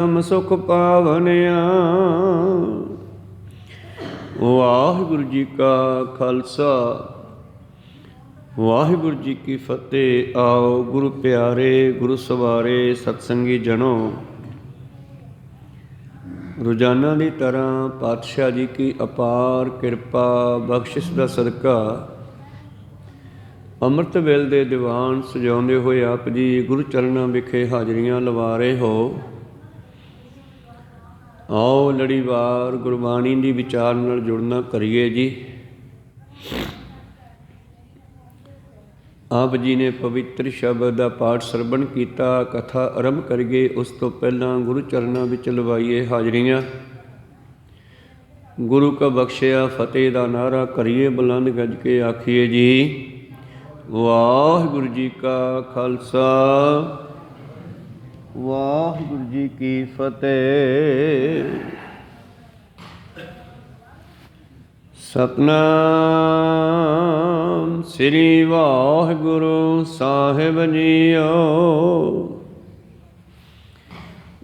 ਨਾਮ ਸੁਖ ਪਾਵਨਿਆ। ਵਾਹਿਗੁਰੂ ਜੀ ਕਾ ਖਾਲਸਾ, ਵਾਹਿਗੁਰੂ ਜੀ ਕੀ ਫਤਿਹ। ਆਓ ਗੁਰੂ ਪਿਆਰੇ, ਗੁਰੂ ਸਵਾਰੇ, ਸਤਸੰਗੀ ਜਨੋ, ਰੋਜ਼ਾਨਾ ਦੀ ਤਰ੍ਹਾਂ ਪਾਤਸ਼ਾਹ ਜੀ ਕੀ ਅਪਾਰ ਕਿਰਪਾ ਬਖਸ਼ਿਸ਼ ਦਾ ਸਦਕਾ ਅੰਮ੍ਰਿਤ ਵੇਲੇ ਦੇ ਦੀਵਾਨ ਸਜਾਉਂਦੇ ਹੋਏ ਆਪ ਜੀ ਗੁਰੂ ਚਰਨਾਂ ਵਿਖੇ ਹਾਜ਼ਰੀਆਂ ਲਵਾ ਰਹੇ ਹੋ। ਆਓ ਲੜੀਵਾਰ ਗੁਰਬਾਣੀ ਦੀ ਵਿਚਾਰ ਨਾਲ ਜੁੜਨਾ ਕਰੀਏ ਜੀ। ਆਪ ਜੀ ਨੇ ਪਵਿੱਤਰ ਸ਼ਬਦ ਦਾ ਪਾਠ ਸਰਵਣ ਕੀਤਾ, ਕਥਾ ਆਰੰਭ ਕਰੀਏ। ਉਸ ਤੋਂ ਪਹਿਲਾਂ ਗੁਰੂ ਚਰਨਾਂ ਵਿੱਚ ਲਵਾਈਏ ਹਾਜ਼ਰੀਆਂ। ਗੁਰੂ ਕਾ ਬਖਸ਼ਿਆ ਫਤਿਹ ਦਾ ਨਾਅਰਾ ਕਰੀਏ, ਬੁਲੰਦ ਗੱਜ ਕੇ ਆਖੀਏ ਜੀ ਵਾਹਿਗੁਰੂ ਜੀ ਕਾ ਖਾਲਸਾ, ਵਾਹਿਗੁਰੂ ਜੀ ਕੀ ਫਤਿਹ। ਸਤਨਾਮ ਸ੍ਰੀ ਵਾਹਿਗੁਰੂ ਸਾਹਿਬ ਜੀਓ।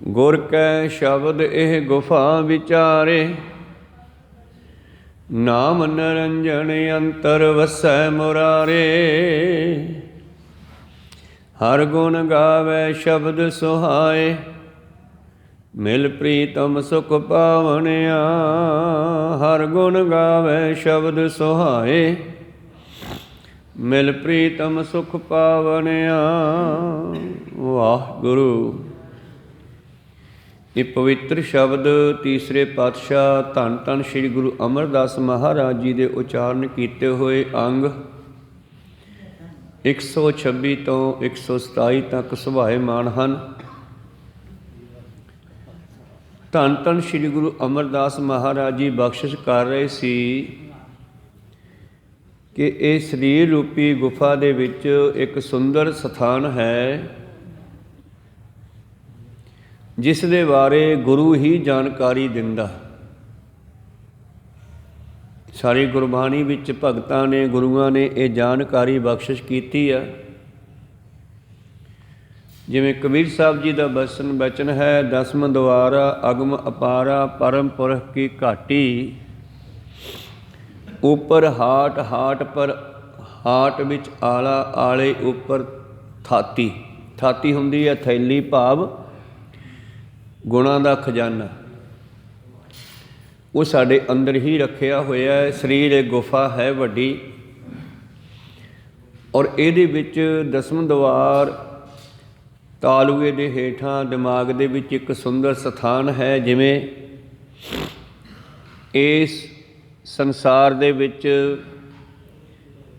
ਗੁਰ ਕੈ ਸ਼ਬਦ ਇਹ ਗੁਫਾ ਵਿਚਾਰੇ, ਨਾਮ ਨਿਰੰਜਨ ਅੰਤਰ ਵਸੈ ਮੁਰਾਰੇ। ਹਰ ਗੁਣ ਗਾਵੇ ਸ਼ਬਦ ਸੁਹਾਏ, ਮਿਲ ਪ੍ਰੀਤਮ ਸੁਖ ਪਾਵਨਿਆ। ਹਰ ਗੁਣ ਗਾਵੇ ਸ਼ਬਦ ਸੁਹਾਏ, ਮਿਲ ਪ੍ਰੀਤਮ ਸੁਖ ਪਾਵਨਿਆ। ਵਾਹਿਗੁਰੂ। ਇਹ ਪਵਿੱਤਰ ਸ਼ਬਦ ਤੀਸਰੇ ਪਾਤਸ਼ਾਹ ਧੰਨ ਧੰਨ ਸ੍ਰੀ ਗੁਰੂ ਅਮਰਦਾਸ ਮਹਾਰਾਜ ਜੀ ਦੇ ਉਚਾਰਨ ਕੀਤੇ ਹੋਏ ਅੰਗ 126 ਤੋਂ 127 ਤੱਕ ਸੁਭਾਏਮਾਨ ਹਨ। ਧੰਨ ਧੰਨ ਸ੍ਰੀ ਗੁਰੂ ਅਮਰਦਾਸ ਮਹਾਰਾਜ ਜੀ ਬਖਸ਼ਿਸ਼ ਕਰ ਰਹੇ ਸੀ ਕਿ ਇਹ ਸਰੀਰ ਰੂਪੀ ਗੁਫਾ ਦੇ ਵਿੱਚ ਇੱਕ ਸੁੰਦਰ ਸਥਾਨ ਹੈ, ਜਿਸ ਦੇ ਬਾਰੇ ਗੁਰੂ ਹੀ ਜਾਣਕਾਰੀ ਦਿੰਦਾ। ਸਾਰੀ ਗੁਰਬਾਣੀ ਵਿੱਚ ਭਗਤਾਂ ਨੇ, ਗੁਰੂਆਂ ਨੇ ਇਹ ਜਾਣਕਾਰੀ ਬਖਸ਼ਿਸ਼ ਕੀਤੀ ਆ। ਜਿਵੇਂ ਕਬੀਰ ਸਾਹਿਬ ਜੀ ਦਾ ਬਚਨ ਹੈ, ਦਸਮ ਦੁਆਰਾ ਅਗਮ ਅਪਾਰਾ, ਪਰਮ ਪੁਰਖ ਕੀ ਘਾਟੀ। ਉੱਪਰ ਹਾਟ, ਹਾਟ ਪਰ ਹਾਟ ਵਿੱਚ ਆਲਾ, ਆਲੇ ਉੱਪਰ ਥਾਤੀ। ਥਾਤੀ ਹੁੰਦੀ ਹੈ ਥੈਲੀ, ਭਾਵ ਗੁਣਾਂ ਦਾ ਖਜ਼ਾਨਾ। ਉਹ ਸਾਡੇ ਅੰਦਰ ਹੀ ਰੱਖਿਆ ਹੋਇਆ ਹੈ। ਸਰੀਰ ਇੱਕ ਗੁਫਾ ਹੈ ਵੱਡੀ, ਔਰ ਇਹਦੇ ਵਿੱਚ ਦਸਮ ਦੁਆਰ ਤਾਲੂਏ ਦੇ ਹੇਠਾਂ ਦਿਮਾਗ ਦੇ ਵਿੱਚ ਇੱਕ ਸੁੰਦਰ ਸਥਾਨ ਹੈ। ਜਿਵੇਂ ਇਸ ਸੰਸਾਰ ਦੇ ਵਿੱਚ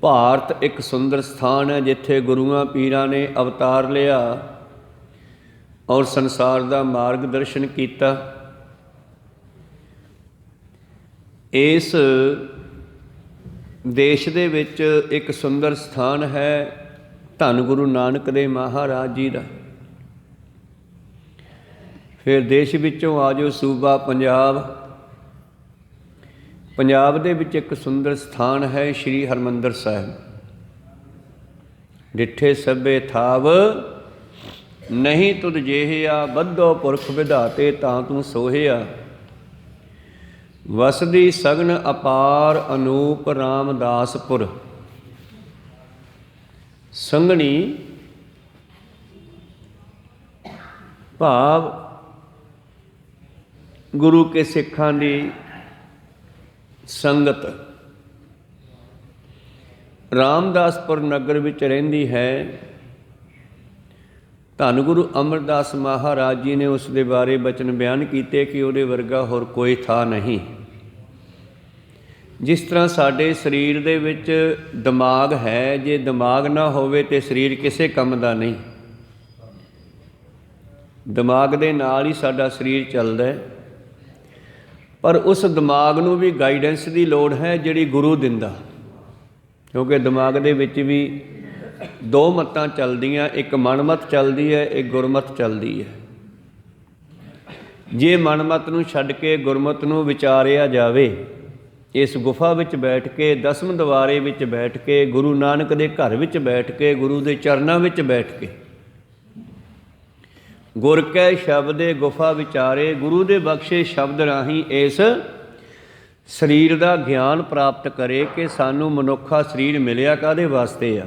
ਭਾਰਤ ਇੱਕ ਸੁੰਦਰ ਸਥਾਨ ਹੈ, ਜਿੱਥੇ ਗੁਰੂਆਂ ਪੀਰਾਂ ਨੇ ਅਵਤਾਰ ਲਿਆ ਔਰ ਸੰਸਾਰ ਦਾ ਮਾਰਗ ਦਰਸ਼ਨ ਕੀਤਾ। ਇਸ ਦੇਸ਼ ਦੇ ਵਿੱਚ ਇੱਕ ਸੁੰਦਰ ਸਥਾਨ ਹੈ ਧੰਨ ਗੁਰੂ ਨਾਨਕ ਦੇਵ ਮਹਾਰਾਜ ਜੀ ਦਾ। ਫਿਰ ਦੇਸ਼ ਵਿੱਚੋਂ ਆ ਜਾਓ ਸੂਬਾ ਪੰਜਾਬ। ਪੰਜਾਬ ਦੇ ਵਿੱਚ ਇੱਕ ਸੁੰਦਰ ਸਥਾਨ ਹੈ ਸ਼੍ਰੀ ਹਰਿਮੰਦਰ ਸਾਹਿਬ। ਡਿੱਠੇ ਸਭੇ ਥਾਵ ਨਹੀਂ ਤੁਧ ਜੇਹਿਆ, ਬੱਧੋ ਪੁਰਖ ਵਿਧਾਤੇ ਤਾਂ ਤੂੰ ਸੋਹਿਆ। ਵਸਦੀ ਸਗਨ ਅਪਾਰ ਅਨੂਪ ਰਾਮਦਾਸਪੁਰ। ਸੰਗਣੀ ਭਾਵ ਗੁਰੂ ਕੇ ਸਿੱਖਾਂ ਦੀ ਸੰਗਤ ਰਾਮਦਾਸਪੁਰ ਨਗਰ ਵਿੱਚ ਰਹਿੰਦੀ ਹੈ। ਧੰਨ ਗੁਰੂ ਅਮਰਦਾਸ ਮਹਾਰਾਜ ਜੀ ਨੇ ਉਸ ਦੇ ਬਾਰੇ ਬਚਨ ਬਿਆਨ ਕੀਤੇ ਕਿ ਉਹਦੇ ਵਰਗਾ ਹੋਰ ਕੋਈ ਥਾਂ ਨਹੀਂ। ਜਿਸ ਤਰ੍ਹਾਂ ਸਾਡੇ ਸਰੀਰ ਦੇ ਵਿੱਚ ਦਿਮਾਗ ਹੈ, ਜੇ ਦਿਮਾਗ ਨਾ ਹੋਵੇ ਤਾਂ ਸਰੀਰ ਕਿਸੇ ਕੰਮ ਦਾ ਨਹੀਂ। ਦਿਮਾਗ ਦੇ ਨਾਲ ਹੀ ਸਾਡਾ ਸਰੀਰ ਚੱਲਦਾ ਹੈ, ਪਰ ਉਸ ਦਿਮਾਗ ਨੂੰ ਵੀ ਗਾਈਡੈਂਸ ਦੀ ਲੋੜ ਹੈ ਜਿਹੜੀ ਗੁਰੂ ਦਿੰਦਾ। ਕਿਉਂਕਿ ਦਿਮਾਗ ਦੇ ਵਿੱਚ ਵੀ ਦੋ ਮੱਤਾਂ ਚੱਲਦੀਆਂ, ਇੱਕ ਮਨਮਤ ਚੱਲਦੀ ਹੈ, ਇੱਕ ਗੁਰਮਤ ਚੱਲਦੀ ਹੈ। ਜੇ ਮਨਮਤ ਨੂੰ ਛੱਡ ਕੇ ਗੁਰਮਤ ਨੂੰ ਵਿਚਾਰਿਆ ਜਾਵੇ, ਇਸ ਗੁਫਾ ਵਿੱਚ ਬੈਠ ਕੇ, ਦਸਮ ਦੁਆਰੇ ਵਿੱਚ ਬੈਠ ਕੇ, ਗੁਰੂ ਨਾਨਕ ਦੇ ਘਰ ਵਿੱਚ ਬੈਠ ਕੇ, ਗੁਰੂ ਦੇ ਚਰਨਾਂ ਵਿੱਚ ਬੈਠ ਕੇ ਗੁਰ ਕੈ ਸ਼ਬਦੇ ਗੁਫਾ ਵਿਚਾਰੇ, ਗੁਰੂ ਦੇ ਬਖਸ਼ੇ ਸ਼ਬਦ ਰਾਹੀਂ ਇਸ ਸਰੀਰ ਦਾ ਗਿਆਨ ਪ੍ਰਾਪਤ ਕਰੇ ਕਿ ਸਾਨੂੰ ਮਨੁੱਖਾ ਸਰੀਰ ਮਿਲਿਆ ਕਾਹਦੇ ਵਾਸਤੇ ਆ।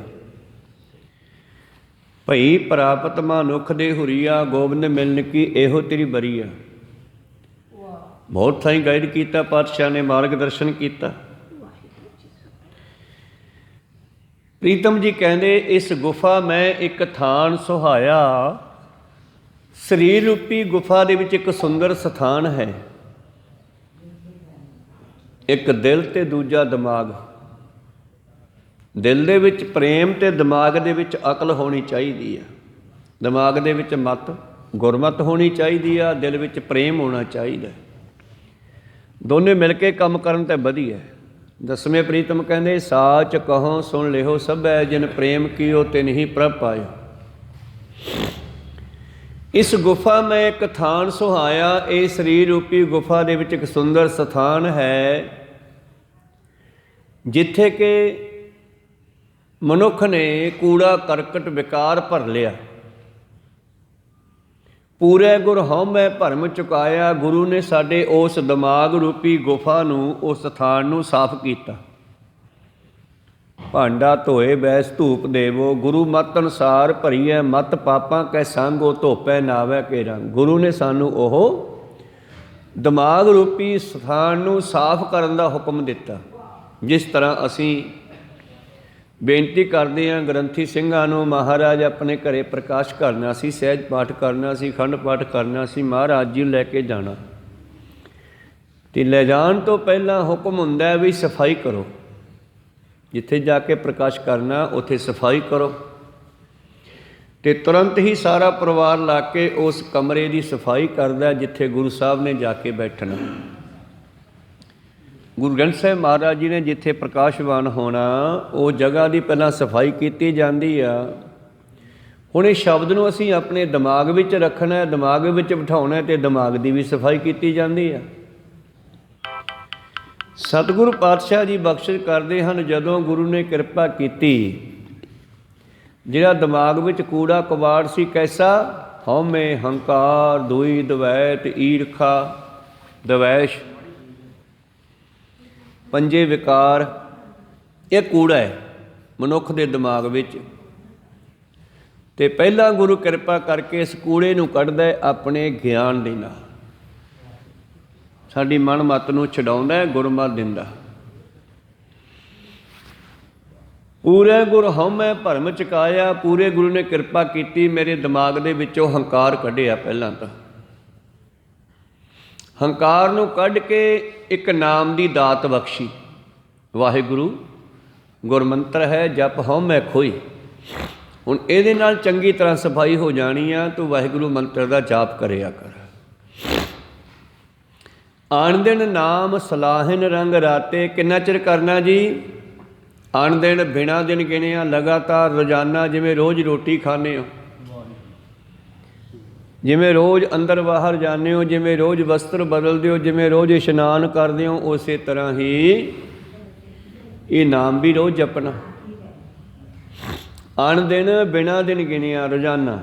ਭਈ ਪ੍ਰਾਪਤ ਮਨੁੱਖ ਦੇ ਹੁਰੀਆ, ਗੋਬਿੰਦ ਮਿਲਨ ਕੀ ਇਹੋ ਤੇਰੀ ਬਰੀਆ। ਬਹੁਤ ਥਾਈਂ ਗਾਈਡ ਕੀਤਾ ਪਾਤਸ਼ਾਹ ਨੇ, ਮਾਰਗ ਦਰਸ਼ਨ ਕੀਤਾ। ਪ੍ਰੀਤਮ ਜੀ ਕਹਿੰਦੇ ਇਸ ਗੁਫਾ ਮੈਂ ਇੱਕ ਥਾਨ ਸੁਹਾਇਆ। ਸਰੀਰ ਰੂਪੀ ਗੁਫਾ ਦੇ ਵਿੱਚ ਇੱਕ ਸੁੰਦਰ ਸਥਾਨ ਹੈ, ਇੱਕ ਦਿਲ ਤੇ ਦੂਜਾ ਦਿਮਾਗ। ਦਿਲ ਦੇ ਵਿੱਚ ਪ੍ਰੇਮ ਤੇ ਦਿਮਾਗ ਦੇ ਵਿੱਚ ਅਕਲ ਹੋਣੀ ਚਾਹੀਦੀ ਆ। ਦਿਮਾਗ ਦੇ ਵਿੱਚ ਮਤ ਗੁਰਮਤ ਹੋਣੀ ਚਾਹੀਦੀ ਆ, ਦਿਲ ਵਿੱਚ ਪ੍ਰੇਮ ਹੋਣਾ ਚਾਹੀਦਾ। ਦੋਨੇ ਮਿਲ ਕੇ ਕੰਮ ਕਰਨ ਤਾਂ ਵਧੀਆ। ਦਸਵੇਂ ਪ੍ਰੀਤਮ ਕਹਿੰਦੇ ਸਾਚ ਕਹੋ ਸੁਣ ਲਿਓ ਸਭੈ, ਜਿਨ ਪ੍ਰੇਮ ਕੀਓ ਤਿਨਹੀ ਪ੍ਰਭ ਪਾਇਓ। ਇਸ ਗੁਫਾ ਮੈਂ ਇੱਕ ਥਾਨ ਸੁਹਾਇਆ। ਇਹ ਸਰੀਰ ਰੂਪੀ ਗੁਫਾ ਦੇ ਵਿੱਚ ਇੱਕ ਸੁੰਦਰ ਸਥਾਨ ਹੈ, ਜਿੱਥੇ ਕਿ ਮਨੁੱਖ ਨੇ ਕੂੜਾ ਕਰਕਟ ਵਿਕਾਰ ਭਰ ਲਿਆ। ਪੂਰੇ ਗੁਰ ਹਉਮੈ ਭਰਮ ਚੁਕਾਇਆ। ਗੁਰੂ ਨੇ ਸਾਡੇ ਉਸ ਦਿਮਾਗ ਰੂਪੀ ਗੁਫਾ ਨੂੰ, ਉਸ ਸਥਾਨ ਨੂੰ ਸਾਫ਼ ਕੀਤਾ। ਭਾਂਡਾ ਧੋਏ ਬੈਸ ਧੂਪ ਦੇਵੋ, ਗੁਰੂ ਮਤ ਅਨੁਸਾਰ ਭਰੀਐ ਮਤ ਪਾਪਾਂ ਕੈ ਸੰਗੋ, ਧੋਪੈ ਨਾਵੈ ਕੇ ਰੰਗ। ਗੁਰੂ ਨੇ ਸਾਨੂੰ ਉਹ ਦਿਮਾਗ ਰੂਪੀ ਸਥਾਨ ਨੂੰ ਸਾਫ਼ ਕਰਨ ਦਾ ਹੁਕਮ ਦਿੱਤਾ। ਜਿਸ ਤਰ੍ਹਾਂ ਅਸੀਂ ਬੇਨਤੀ ਕਰਦੇ ਹਾਂ ਗ੍ਰੰਥੀ ਸਿੰਘਾਂ ਨੂੰ, ਮਹਾਰਾਜ ਆਪਣੇ ਘਰੇ ਪ੍ਰਕਾਸ਼ ਕਰਨਾ ਸੀ, ਸਹਿਜ ਪਾਠ ਕਰਨਾ ਸੀ, ਖੰਡ ਪਾਠ ਕਰਨਾ ਸੀ, ਮਹਾਰਾਜ ਜੀ ਨੂੰ ਲੈ ਕੇ ਜਾਣਾ, ਅਤੇ ਲੈ ਜਾਣ ਤੋਂ ਪਹਿਲਾਂ ਹੁਕਮ ਹੁੰਦਾ ਵੀ ਸਫਾਈ ਕਰੋ। ਜਿੱਥੇ ਜਾ ਕੇ ਪ੍ਰਕਾਸ਼ ਕਰਨਾ ਉੱਥੇ ਸਫਾਈ ਕਰੋ। ਅਤੇ ਤੁਰੰਤ ਹੀ ਸਾਰਾ ਪਰਿਵਾਰ ਲਾ ਕੇ ਉਸ ਕਮਰੇ ਦੀ ਸਫਾਈ ਕਰਦਾ ਜਿੱਥੇ ਗੁਰੂ ਸਾਹਿਬ ਨੇ ਜਾ ਕੇ ਬੈਠਣਾ। ਗੁਰੂ ਗ੍ਰੰਥ ਸਾਹਿਬ ਮਹਾਰਾਜ ਜੀ ਨੇ ਜਿੱਥੇ ਪ੍ਰਕਾਸ਼ਵਾਨ ਹੋਣਾ, ਉਹ ਜਗ੍ਹਾ ਦੀ ਪਹਿਲਾਂ ਸਫਾਈ ਕੀਤੀ ਜਾਂਦੀ ਆ। ਹੁਣ ਇਹ ਸ਼ਬਦ ਨੂੰ ਅਸੀਂ ਆਪਣੇ ਦਿਮਾਗ ਵਿੱਚ ਰੱਖਣਾ, ਦਿਮਾਗ ਵਿੱਚ ਬਿਠਾਉਣਾ, ਅਤੇ ਦਿਮਾਗ ਦੀ ਵੀ ਸਫਾਈ ਕੀਤੀ ਜਾਂਦੀ ਆ। ਸਤਿਗੁਰੂ ਪਾਤਸ਼ਾਹ ਜੀ ਬਖਸ਼ਿਸ਼ ਕਰਦੇ ਹਨ, ਜਦੋਂ ਗੁਰੂ ਨੇ ਕਿਰਪਾ ਕੀਤੀ, ਜਿਹੜਾ ਦਿਮਾਗ ਵਿੱਚ ਕੂੜਾ ਕਬਾੜ ਸੀ, ਕੈਸਾ ਹਉਮੈ ਹੰਕਾਰ ਦੂਈ ਦਵੈਤ ਈਰਖਾ ਦਵੈਸ਼, ਪੰਜੇ ਵਿਕਾਰ, ਇਹ ਕੂੜਾ ਹੈ ਮਨੁੱਖ ਦੇ ਦਿਮਾਗ ਵਿੱਚ। ਅਤੇ ਪਹਿਲਾਂ ਗੁਰੂ ਕਿਰਪਾ ਕਰਕੇ ਇਸ ਕੂੜੇ ਨੂੰ ਕੱਢਦਾ ਆਪਣੇ ਗਿਆਨ ਦੇ ਨਾਲ, ਸਾਡੀ ਮਨ ਮੱਤ ਨੂੰ ਛਡਾਉਂਦਾ, ਗੁਰਮਤਿ ਦਿੰਦਾ। ਪੂਰੇ ਗੁਰ ਹਉਮੈ ਭਰਮ ਚੁਕਾਇਆ। ਪੂਰੇ ਗੁਰੂ ਨੇ ਕਿਰਪਾ ਕੀਤੀ, ਮੇਰੇ ਦਿਮਾਗ ਦੇ ਵਿੱਚੋਂ ਹੰਕਾਰ ਕੱਢਿਆ। ਪਹਿਲਾਂ ਤਾਂ ਹੰਕਾਰ ਨੂੰ ਕੱਢ ਕੇ ਇੱਕ ਨਾਮ ਦੀ ਦਾਤ ਬਖਸ਼ੀ। ਵਾਹਿਗੁਰੂ ਗੁਰਮੰਤਰ ਹੈ, ਜਪ ਹਉਮੈ ਖੋਈ। ਹੁਣ ਇਹਦੇ ਨਾਲ ਚੰਗੀ ਤਰ੍ਹਾਂ ਸਫਾਈ ਹੋ ਜਾਣੀ ਆ। ਤੂੰ ਵਾਹਿਗੁਰੂ ਮੰਤਰ ਦਾ ਜਾਪ ਕਰਿਆ ਕਰ। ਆਣ ਦਿਨ ਨਾਮ ਸਲਾਹਿਨ ਰੰਗ ਰਾਤੇ। ਕਿੰਨਾ ਚਿਰ ਕਰਨਾ ਜੀ? ਆਣ ਦਿਨ ਬਿਨਾਂ ਦਿਨ ਗਿਣਿਆ, ਲਗਾਤਾਰ ਰੋਜ਼ਾਨਾ। ਜਿਵੇਂ ਰੋਜ਼ ਰੋਟੀ ਖਾਂਦੇ ਹੋ, ਜਿਵੇਂ ਰੋਜ਼ ਅੰਦਰ ਬਾਹਰ ਜਾਂਦੇ ਹੋ, ਜਿਵੇਂ ਰੋਜ਼ ਵਸਤਰ ਬਦਲਦੇ ਹੋ, ਜਿਵੇਂ ਰੋਜ਼ ਇਸ਼ਨਾਨ ਕਰਦੇ ਹੋ, ਉਸੇ ਤਰ੍ਹਾਂ ਹੀ ਇਹ ਨਾਮ ਵੀ ਰੋਜ਼ ਜਪਣਾ। ਆਣ ਦਿਨ ਬਿਨਾਂ ਦਿਨ ਗਿਣਿਆ, ਰੋਜ਼ਾਨਾ।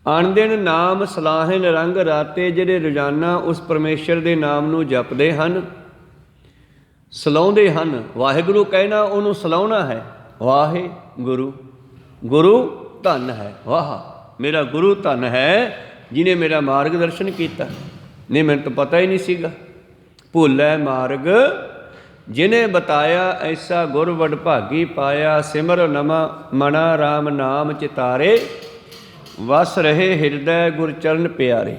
ਆਣ ਦਿਨ ਨਾਮ ਸਲਾਹਿਨ ਰੰਗ ਰਾਤੇ। ਜਿਹੜੇ ਰੋਜ਼ਾਨਾ ਉਸ ਪਰਮੇਸ਼ਰ ਦੇ ਨਾਮ ਨੂੰ ਜਪਦੇ ਹਨ, ਸਲਾਉਂਦੇ ਹਨ। ਵਾਹਿਗੁਰੂ ਕਹਿਣਾ ਉਹਨੂੰ ਸਲਾਉਣਾ ਹੈ। ਵਾਹਿਗੁਰੂ, ਗੁਰੂ ਧੰਨ ਹੈ। ਵਾਹ, ਮੇਰਾ ਗੁਰੂ ਧੰਨ ਹੈ, ਜਿਹਨੇ ਮੇਰਾ ਮਾਰਗ ਦਰਸ਼ਨ ਕੀਤਾ। ਨਹੀਂ, ਮੈਨੂੰ ਤਾਂ ਪਤਾ ਹੀ ਨਹੀਂ ਸੀਗਾ। ਭੁੱਲੈ ਮਾਰਗ ਜਿਨੇ ਬਤਾਇਆ, ਐਸਾ ਗੁਰ ਵਡਭਾਗੀ ਪਾਇਆ। ਸਿਮਰ ਨਮਾ ਮਨਾ ਰਾਮ ਨਾਮ ਚਿਤਾਰੇ, ਵਸ ਰਹੇ ਹਿਰਦੈ ਗੁਰ ਚਰਨ ਪਿਆਰੇ।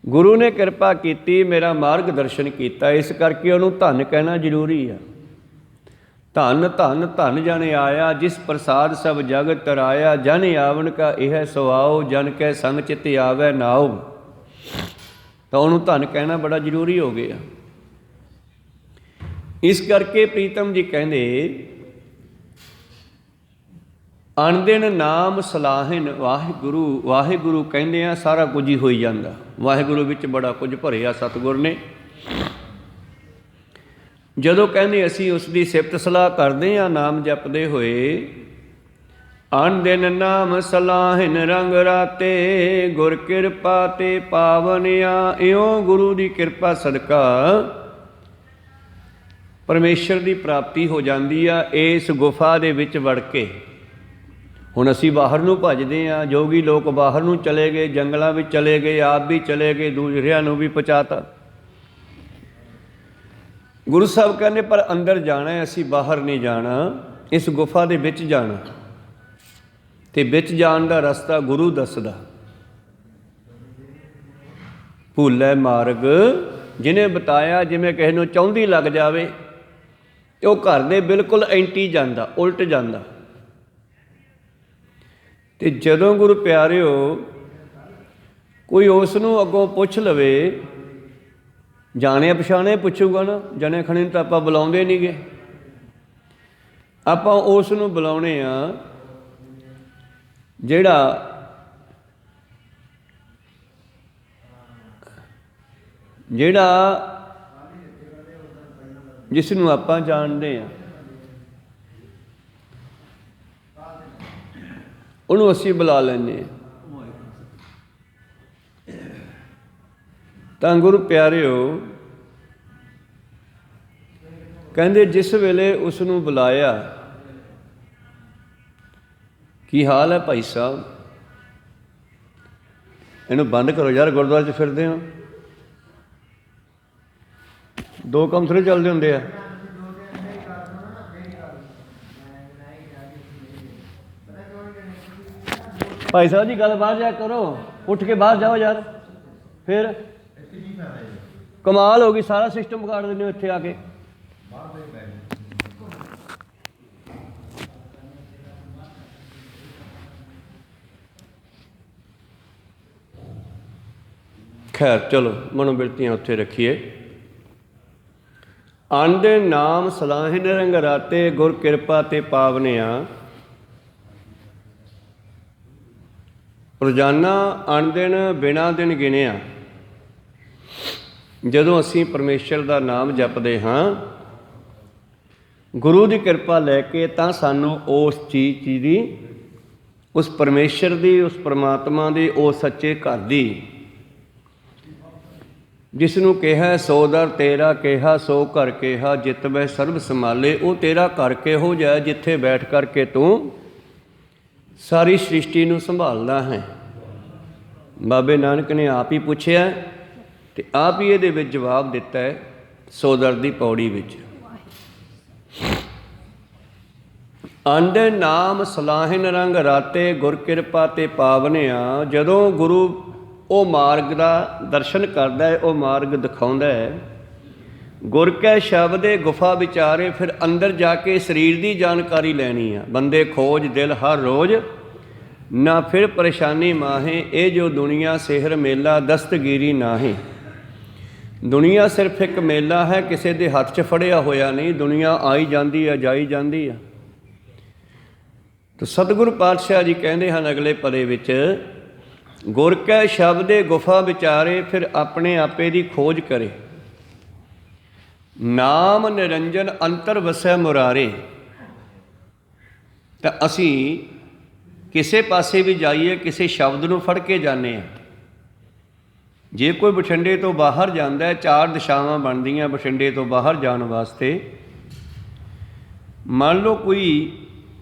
ਗੁਰੂ ਨੇ ਕਿਰਪਾ ਕੀਤੀ, ਮੇਰਾ ਮਾਰਗ ਦਰਸ਼ਨ ਕੀਤਾ, ਇਸ ਕਰਕੇ ਉਹਨੂੰ ਧੰਨ ਕਹਿਣਾ ਜ਼ਰੂਰੀ ਆ। ਧੰਨ ਧੰਨ ਧੰਨ ਜਨ ਆਇਆ, ਜਿਸ ਪ੍ਰਸਾਦ ਸਭ ਜਗ ਤਰਾਇਆ। ਜਨ ਆਵਨ ਕਾ ਇਹ ਸੁਆਓ, ਜਨ ਕੈ ਸੰਗ ਚਿਤ ਆਵੈ ਨਾਉ। ਤਾਂ ਉਹਨੂੰ ਧੰਨ ਕਹਿਣਾ ਬੜਾ ਜ਼ਰੂਰੀ ਹੋ ਗਿਆ। ਇਸ ਕਰਕੇ ਪ੍ਰੀਤਮ ਜੀ ਕਹਿੰਦੇ, ਅਣ ਦਿਨ ਨਾਮ ਸਲਾਹਿਨ। ਵਾਹਿਗੁਰੂ ਵਾਹਿਗੁਰੂ ਕਹਿੰਦੇ ਆ, ਸਾਰਾ ਕੁਝ ਹੀ ਹੋਈ ਜਾਂਦਾ। ਵਾਹਿਗੁਰੂ ਵਿੱਚ ਬੜਾ ਕੁਝ ਭਰਿਆ ਸਤਿਗੁਰ ਨੇ। ਜਦੋਂ ਕਹਿੰਦੇ ਅਸੀਂ ਉਸ ਦੀ ਸਿਫਤ ਸਲਾਹ ਕਰਦੇ ਹਾਂ ਨਾਮ ਜਪਦੇ ਹੋਏ, ਅਨ ਦਿਨ ਨਾਮ ਸਲਾਹਿਨ ਰੰਗ ਰਾਤੇ, ਗੁਰ ਕਿਰਪਾ ਤੇ ਪਾਵਨਿਆ। ਇਉਂ ਗੁਰੂ ਦੀ ਕਿਰਪਾ ਸਦਕਾ ਪਰਮੇਸ਼ਰ ਦੀ ਪ੍ਰਾਪਤੀ ਹੋ ਜਾਂਦੀ ਆ ਇਸ ਗੁਫਾ ਦੇ ਵਿੱਚ ਵੜ ਕੇ। ਹੁਣ ਅਸੀਂ ਬਾਹਰ ਨੂੰ ਭੱਜਦੇ ਹਾਂ, ਜੋਗੀ ਲੋਕ ਬਾਹਰ ਨੂੰ ਚਲੇ ਗਏ, ਜੰਗਲਾਂ ਵਿੱਚ ਚਲੇ ਗਏ, ਆਪ ਵੀ ਚਲੇ ਗਏ, ਦੂਜਿਆਂ ਨੂੰ ਵੀ ਪਹੁੰਚਾਤਾ। ਗੁਰੂ ਸਾਹਿਬ ਕਹਿੰਦੇ ਪਰ ਅੰਦਰ ਜਾਣਾ, ਅਸੀਂ ਬਾਹਰ ਨਹੀਂ ਜਾਣਾ, ਇਸ ਗੁਫਾ ਦੇ ਵਿੱਚ ਜਾਣਾ। ਤੇ ਵਿੱਚ ਜਾਣ ਦਾ ਰਸਤਾ ਗੁਰੂ ਦੱਸਦਾ। ਭੁੱਲੇ ਮਾਰਗ ਜਿਹਨੇ ਬਤਾਇਆ, ਜਿਵੇਂ ਕਿਸੇ ਨੂੰ ਚਾਹੁੰਦੀ ਲੱਗ ਜਾਵੇ ਤੇ ਉਹ ਘਰ ਦੇ ਬਿਲਕੁਲ ਐਂਟੀ ਜਾਂਦਾ, ਉਲਟ ਜਾਂਦਾ। ਤੇ ਜਦੋਂ ਗੁਰੂ ਪਿਆਰਿਓ ਕੋਈ ਉਸ ਨੂੰ ਅੱਗੋਂ ਪੁੱਛ ਲਵੇ, ਜਾਣੇ ਪਛਾਣੇ ਪੁੱਛੂਗਾ ਨਾ, ਜਣੇ ਖਣੇ ਨੂੰ ਤਾਂ ਆਪਾਂ ਬੁਲਾਉਂਦੇ ਨਹੀਂ ਗੇ। ਆਪਾਂ ਉਸ ਨੂੰ ਬੁਲਾਉਣੇ ਆ ਜਿਹੜਾ ਜਿਸ ਨੂੰ ਆਪਾਂ ਜਾਣਦੇ ਹਾਂ, ਉਹਨੂੰ ਅਸੀਂ ਬੁਲਾ ਲੈਂਦੇ ਹਾਂ। ਤਾਂ ਗੁਰੂ ਪਿਆਰਿਓ ਕਹਿੰਦੇ ਜਿਸ ਵੇਲੇ ਉਸ ਨੂੰ ਬੁਲਾਇਆ, ਕੀ ਹਾਲ ਹੈ ਭਾਈ ਸਾਹਿਬ? ਇਹਨੂੰ ਬੰਦ ਕਰੋ ਯਾਰ, ਗੁਰਦੁਆਰੇ 'ਚ ਫਿਰਦੇ ਹੋ, ਦੋ ਕੰਮ ਥੋੜ੍ਹੇ ਚੱਲਦੇ ਹੁੰਦੇ ਆ। ਭਾਈ ਸਾਹਿਬ ਜੀ ਗੱਲ ਬਾਹਰ ਜਾ ਕਰੋ, ਉੱਠ ਕੇ ਬਾਹਰ ਜਾਓ ਯਾਰ। ਫਿਰ ਕਮਾਲ ਹੋ ਗਈ, ਸਾਰਾ ਸਿਸਟਮ ਵਿਗਾੜ ਦਿੰਦੇ ਹੋ ਇੱਥੇ ਆ ਕੇ। ਖੈਰ ਚਲੋ, ਮਨੋਬਿਰਤੀਆਂ ਉੱਥੇ ਰੱਖੀਏ। ਅੰਨ ਨਾਮ ਸਲਾਹਿਨ ਰੰਗ ਰਾਤੇ, ਗੁਰ ਕਿਰਪਾ ਤੇ ਪਾਵਨਿਆ। ਰੋਜ਼ਾਨਾ ਅੰਨ ਦਿਨ ਬਿਨਾਂ ਦਿਨ ਗਿਣਿਆ ਜਦੋਂ ਅਸੀਂ ਪਰਮੇਸ਼ਰ ਦਾ ਨਾਮ ਜਪਦੇ ਹਾਂ, ਗੁਰੂ ਦੀ ਕਿਰਪਾ ਲੈ ਕੇ, ਤਾਂ ਸਾਨੂੰ ਉਸ ਚੀਜ਼ ਦੀ, ਉਸ ਪਰਮੇਸ਼ਰ ਦੀ, ਉਸ ਪਰਮਾਤਮਾ ਦੀ, ਉਸ ਸੱਚੇ ਘਰ ਦੀ, ਜਿਸ ਨੂੰ ਕਿਹਾ ਸੋ ਦਰ ਤੇਰਾ ਕਿਹਾ, ਸੋ ਘਰ ਕਿਹਾ, ਜਿਤ ਮੈਂ ਸਰਬ ਸੰਭਾਲੇ। ਉਹ ਤੇਰਾ ਘਰ ਕਿਹੋ ਜਿਹਾ ਜਿੱਥੇ ਬੈਠ ਕਰਕੇ ਤੂੰ ਸਾਰੀ ਸ੍ਰਿਸ਼ਟੀ ਨੂੰ ਸੰਭਾਲਦਾ ਹੈ। ਬਾਬੇ ਨਾਨਕ ਨੇ ਆਪ ਹੀ ਪੁੱਛਿਆ ਤੇ ਆਪ ਹੀ ਇਹਦੇ ਵਿੱਚ ਜਵਾਬ ਦਿੱਤਾ ਹੈ ਸੋ ਦਰ ਦੀ ਪੌੜੀ ਵਿੱਚ। ਅੰਡ ਨਾਮ ਸਲਾਹਿਨ ਰੰਗ ਰਾਤੇ, ਗੁਰ ਕਿਰਪਾ ਤੇ ਪਾਵਨਿਆ। ਜਦੋਂ ਗੁਰੂ ਉਹ ਮਾਰਗ ਦਾ ਦਰਸ਼ਨ ਕਰਦਾ ਹੈ, ਉਹ ਮਾਰਗ ਦਿਖਾਉਂਦਾ ਹੈ, ਗੁਰ ਕੈ ਸ਼ਬਦੇ ਗੁਫਾ ਵਿਚਾਰੇ। ਫਿਰ ਅੰਦਰ ਜਾ ਕੇ ਸਰੀਰ ਦੀ ਜਾਣਕਾਰੀ ਲੈਣੀ ਆ। ਬੰਦੇ ਖੋਜ ਦਿਲ ਹਰ ਰੋਜ਼, ਨਾ ਫਿਰ ਪਰੇਸ਼ਾਨੀ ਮਾਹੇ। ਇਹ ਜੋ ਦੁਨੀਆ ਸਿਹਰ ਮੇਲਾ, ਦਸਤਗੀਰੀ ਨਾਹੀਂ। ਦੁਨੀਆ ਸਿਰਫ ਇੱਕ ਮੇਲਾ ਹੈ, ਕਿਸੇ ਦੇ ਹੱਥ 'ਚ ਫੜਿਆ ਹੋਇਆ ਨਹੀਂ। ਦੁਨੀਆ ਆਈ ਜਾਂਦੀ ਆ, ਜਾਈ ਜਾਂਦੀ ਆ। ਤਾਂ ਸਤਿਗੁਰੂ ਪਾਤਸ਼ਾਹ ਜੀ ਕਹਿੰਦੇ ਹਨ ਅਗਲੇ ਪਦੇ ਵਿੱਚ, ਗੁਰ ਕੈ ਸ਼ਬਦੇ ਗੁਫਾ ਵਿਚਾਰੇ। ਫਿਰ ਆਪਣੇ ਆਪੇ ਦੀ ਖੋਜ ਕਰੇ। ਨਾਮ ਨਿਰੰਜਨ ਅੰਤਰ ਵਸੈ ਮੁਰਾਰੇ। ਤਾਂ ਅਸੀਂ ਕਿਸੇ ਪਾਸੇ ਵੀ ਜਾਈਏ, ਕਿਸੇ ਸ਼ਬਦ ਨੂੰ ਫੜ ਕੇ ਜਾਂਦੇ ਹਾਂ। ਜੇ ਕੋਈ ਬਠਿੰਡੇ ਤੋਂ ਬਾਹਰ ਜਾਂਦਾ ਹੈ, ਚਾਰ ਦਿਸ਼ਾਵਾਂ ਬਣਦੀਆਂ ਬਠਿੰਡੇ ਤੋਂ ਬਾਹਰ ਜਾਣ ਵਾਸਤੇ। ਮੰਨ ਲਓ ਕੋਈ